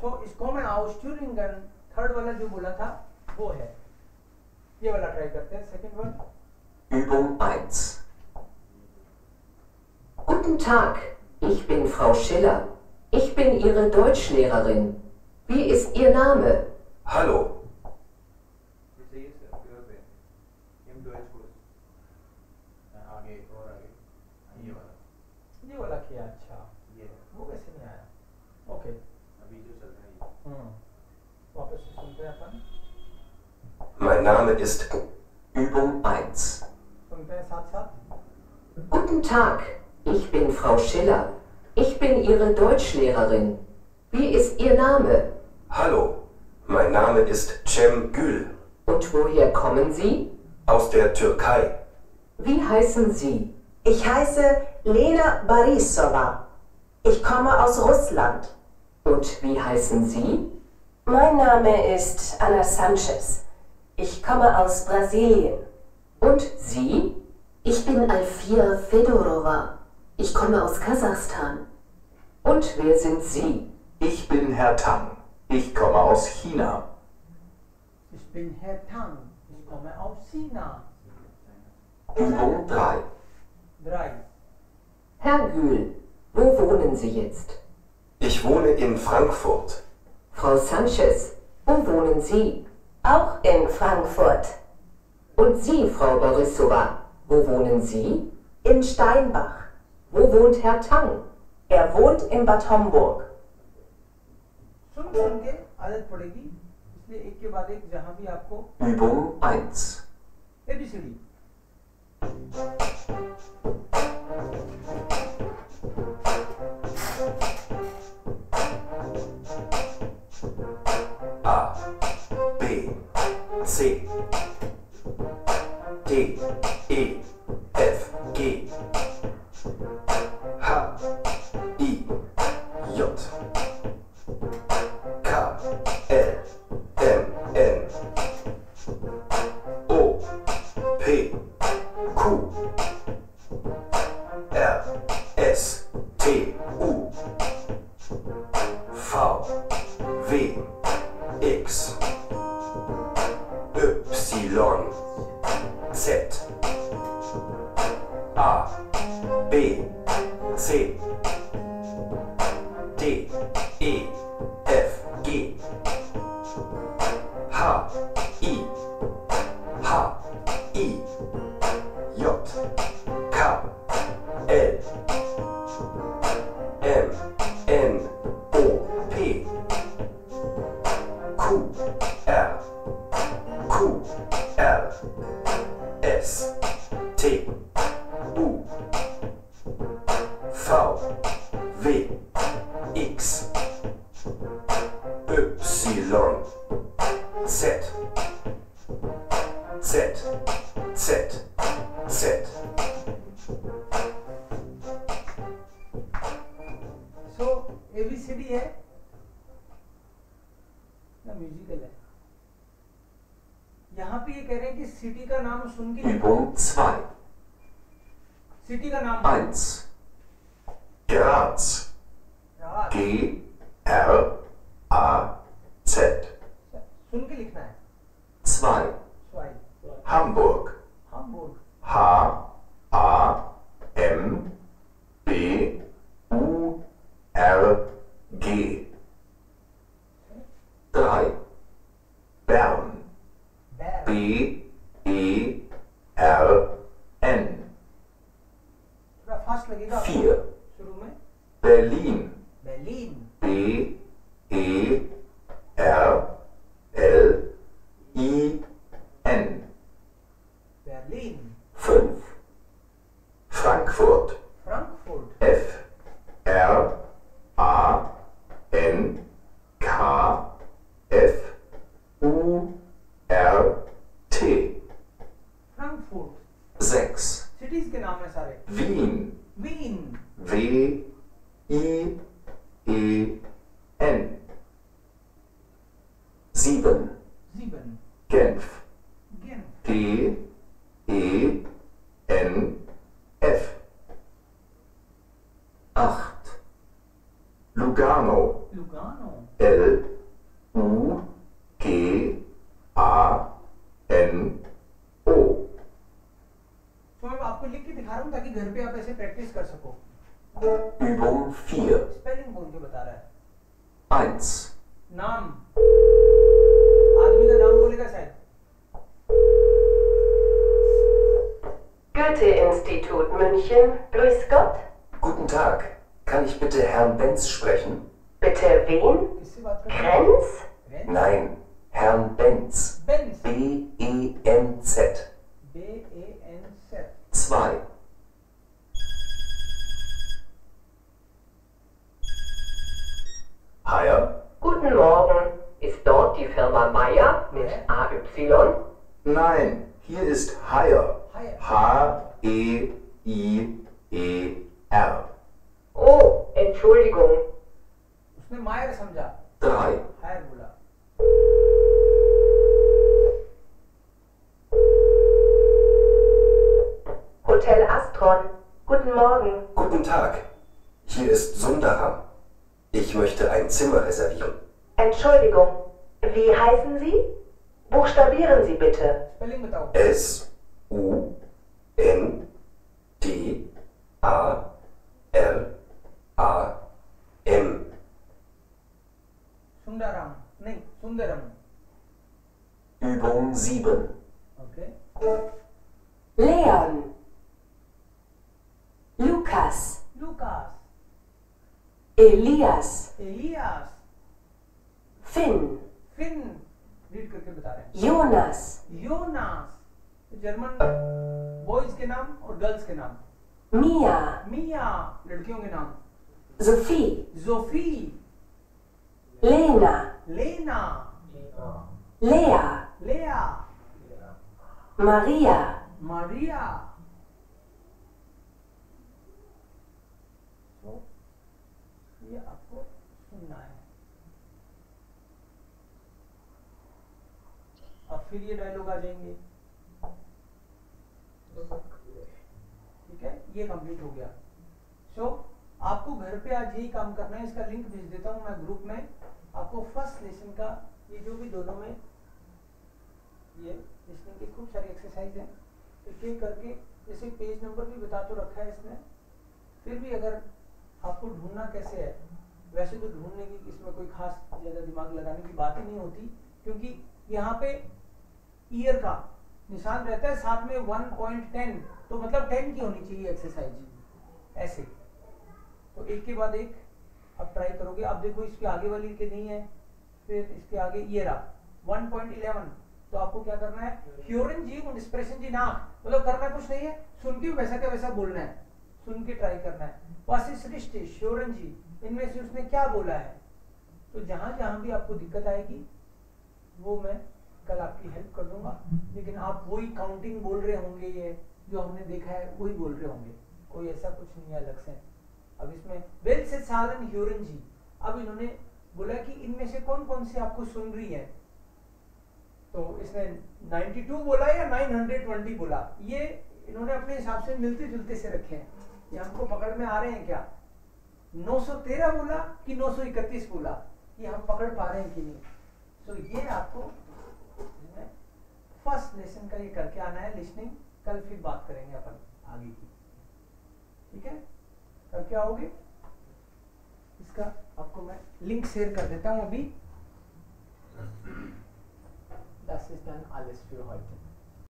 So ich komme aus Thüringen, third वाला जो बोला था वो है। ये वाला try करते हैं, second one. Übung 1. Guten Tag, ich bin Frau Schiller. Ich bin Ihre Deutschlehrerin. Wie ist Ihr Name? Hallo, सही है सर, प्योर पे M2H कोर्स आगे और आगे ये वाला किया। अच्छा ये वो कैसे नहीं आया? ओके अभी जो चल रहा है वापस से सुनते हैं अपन, mein Name ist Übung 1. सुनते हैं साथ साथ। Guten Tag, ich bin Frau Schiller. Ich bin Ihre Deutschlehrerin. Wie ist Ihr Name? Hallo, mein Name ist Cem Gül Und woher kommen Sie? aus der Türkei. Wie heißen Sie? Ich heiße Lena Borisova. Ich komme aus Russland. Und wie heißen Sie? Mein Name ist Ana Sanchez. Ich komme aus Brasilien. Und Sie? Ich bin Alfia Fedorova. Ich komme aus Kasachstan. Und wer sind Sie? Ich bin Herr Tang. Ich komme aus China. Ich bin Herr Tang, ich komme aus China. Übung 3. 3 Herr Gül, wo wohnen Sie jetzt? Ich wohne in Frankfurt. Frau Sanchez, wo wohnen Sie? Auch in Frankfurt. Und Sie, Frau Borisova, wo wohnen Sie? In Steinbach. Wo wohnt Herr Tang? Er wohnt in Bad Homburg. सुन सुन के आदत पड़ेगी, इसलिए एक के बाद एक जहां भी आपको Übung 1. ABCD। A, B, C, D, E, F, G, H, I, J, K, L, M, N, O, P, Q, R, S, T, U, V, W, X, Y, Z, A, B, C, D, E, F, G, H, I, J, K, L, M, N, O, P, Q, R, S, T, U, V, W, X, ना musical है। यहाँ पे ये कह रहे हैं कि city का नाम सुन के Übung 2. सिटी का नाम 1. Graz. रात G-R-A-Z. सुन के लिखना है। 2. स्वाई Hamburg. हामबुर्ग H-A-M-B-U-R-G. 3. Bern. बैर B-E-R-N. थोड़ा फास्ट लगेगा 4. शुरू में। Berlin. berlin B-E-R-L-I-N. berlin 5. Frankfurt. frankfurt F-R-A-N-K-F-U-R-T. frankfurt 6. Cities के नाम है सारे। Wien. वीन W-I-E-N. 7. जीबन Genf. गेंफ G-E-N-F. 8. Lugano. Lugano L-U-G-A-N-O. तो मैं आपको लिख के दिखा रहा हूँ ताकि घर पे आप ऐसे प्रैक्टिस कर सको। Übung 4. स्पेलिंग बोल के बता रहा है। 1. नाम आदमी का नाम बोलेगा शायद। Goethe-Institut München, grüß Gott. Guten Tag. Kann ich bitte Herrn Benz sprechen? Bitte wen? किससे बात कर रहे Krenz? हैं? Nein, Herrn Benz. बेंस B-E-N-Z. B-A-N-Z 2. Haier? Guten Morgen. Ist dort die Firma Meier mit AY? Nein, hier ist Haier. Haier. H-E-I-E-R. Oh, Entschuldigung. उसने मायर समझा 3. Higher बोला। Hotel Astron. Guten Morgen. Guten Tag. Hier ist Sundaram. Ich möchte ein Zimmer reservieren. Entschuldigung. Wie heißen Sie? Buchstabieren Sie bitte. Spelling बताओ। S-U-N-D-A-R-A-M. Sundaram नहीं Sundaram. Übung 7. Okay Leon. Lukas. Lukas Elias. Elias Finn. Finn read करके बता रहे हैं। Jonas. योनास German boys के नाम और girls के नाम। Mia. मिया लड़कियों के नाम। Sophie. जोफी Lena. लेना Lea. लेया Maria. मारिया। तो ये आपको सुनना है। अब फिर ये डायलॉग आ जाएंगे। ठीक है ये कंप्लीट हो गया। सो आपको घर पे आज यही काम करना है। इसका लिंक भेज देता हूँ मैं ग्रुप में। आपको फर्स्ट लेसन का ये जो भी दोनों में ये लिसनिंग की खूब सारी एक्सरसाइज है। एक एक करके जैसे पेज नंबर भी बता तो रखा है इसमें। फिर भी अगर आपको ढूंढना कैसे है, वैसे तो ढूंढने की इसमें कोई खास ज्यादा दिमाग लगाने की बात ही नहीं होती, क्योंकि यहाँ पे ईयर का निशान रहता है, साथ में 1.10 तो मतलब 10 की होनी चाहिए एक्सरसाइज ऐसे। तो एक के बाद एक आप ट्राई करोगे। अब देखो इसके आगे वाली के नहीं है, फिर इसके आगे ईयर 1.11 तो आपको क्या करना है, ह्योरन जी और डिस्प्रेशन जी ना, मतलब करना कुछ नहीं है, सुन के वैसा का वैसा बोलना है, सुन के ट्राई करना है। वासिष्ठ ह्योरन जी इनमें से उसने क्या बोला है। तो जहां जहां भी आपको दिक्कत आएगी वो मैं कल आपकी हेल्प कर दूंगा, लेकिन आप वही काउंटिंग बोल रहे होंगे, ये जो हमने देखा है वही बोल रहे होंगे, कोई ऐसा कुछ नहीं है अलग से। अब इसमें वेल से सालन ह्योरन जी, अब इन्होंने बोला कि इनमें से कौन कौन से आपको सुन रही है? तो इसने 92 बोला या 920 बोला? ये इन्होंने अपने हिसाब से मिलते जुलते से रखे हैं, ये हमको पकड़ में आ रहे हैं क्या? 913 बोला कि 931 बोला, ये हम पकड़ पा रहे हैं कि नहीं? तो ये आपको फर्स्ट लेसन का ये करके आना है लिसनिंग। कल फिर बात करेंगे अपन आगे की, ठीक है? करके आओगे? इसका आपको मैं लिंक शेयर कर देता हूं अभी। Das ist dann alles für heute.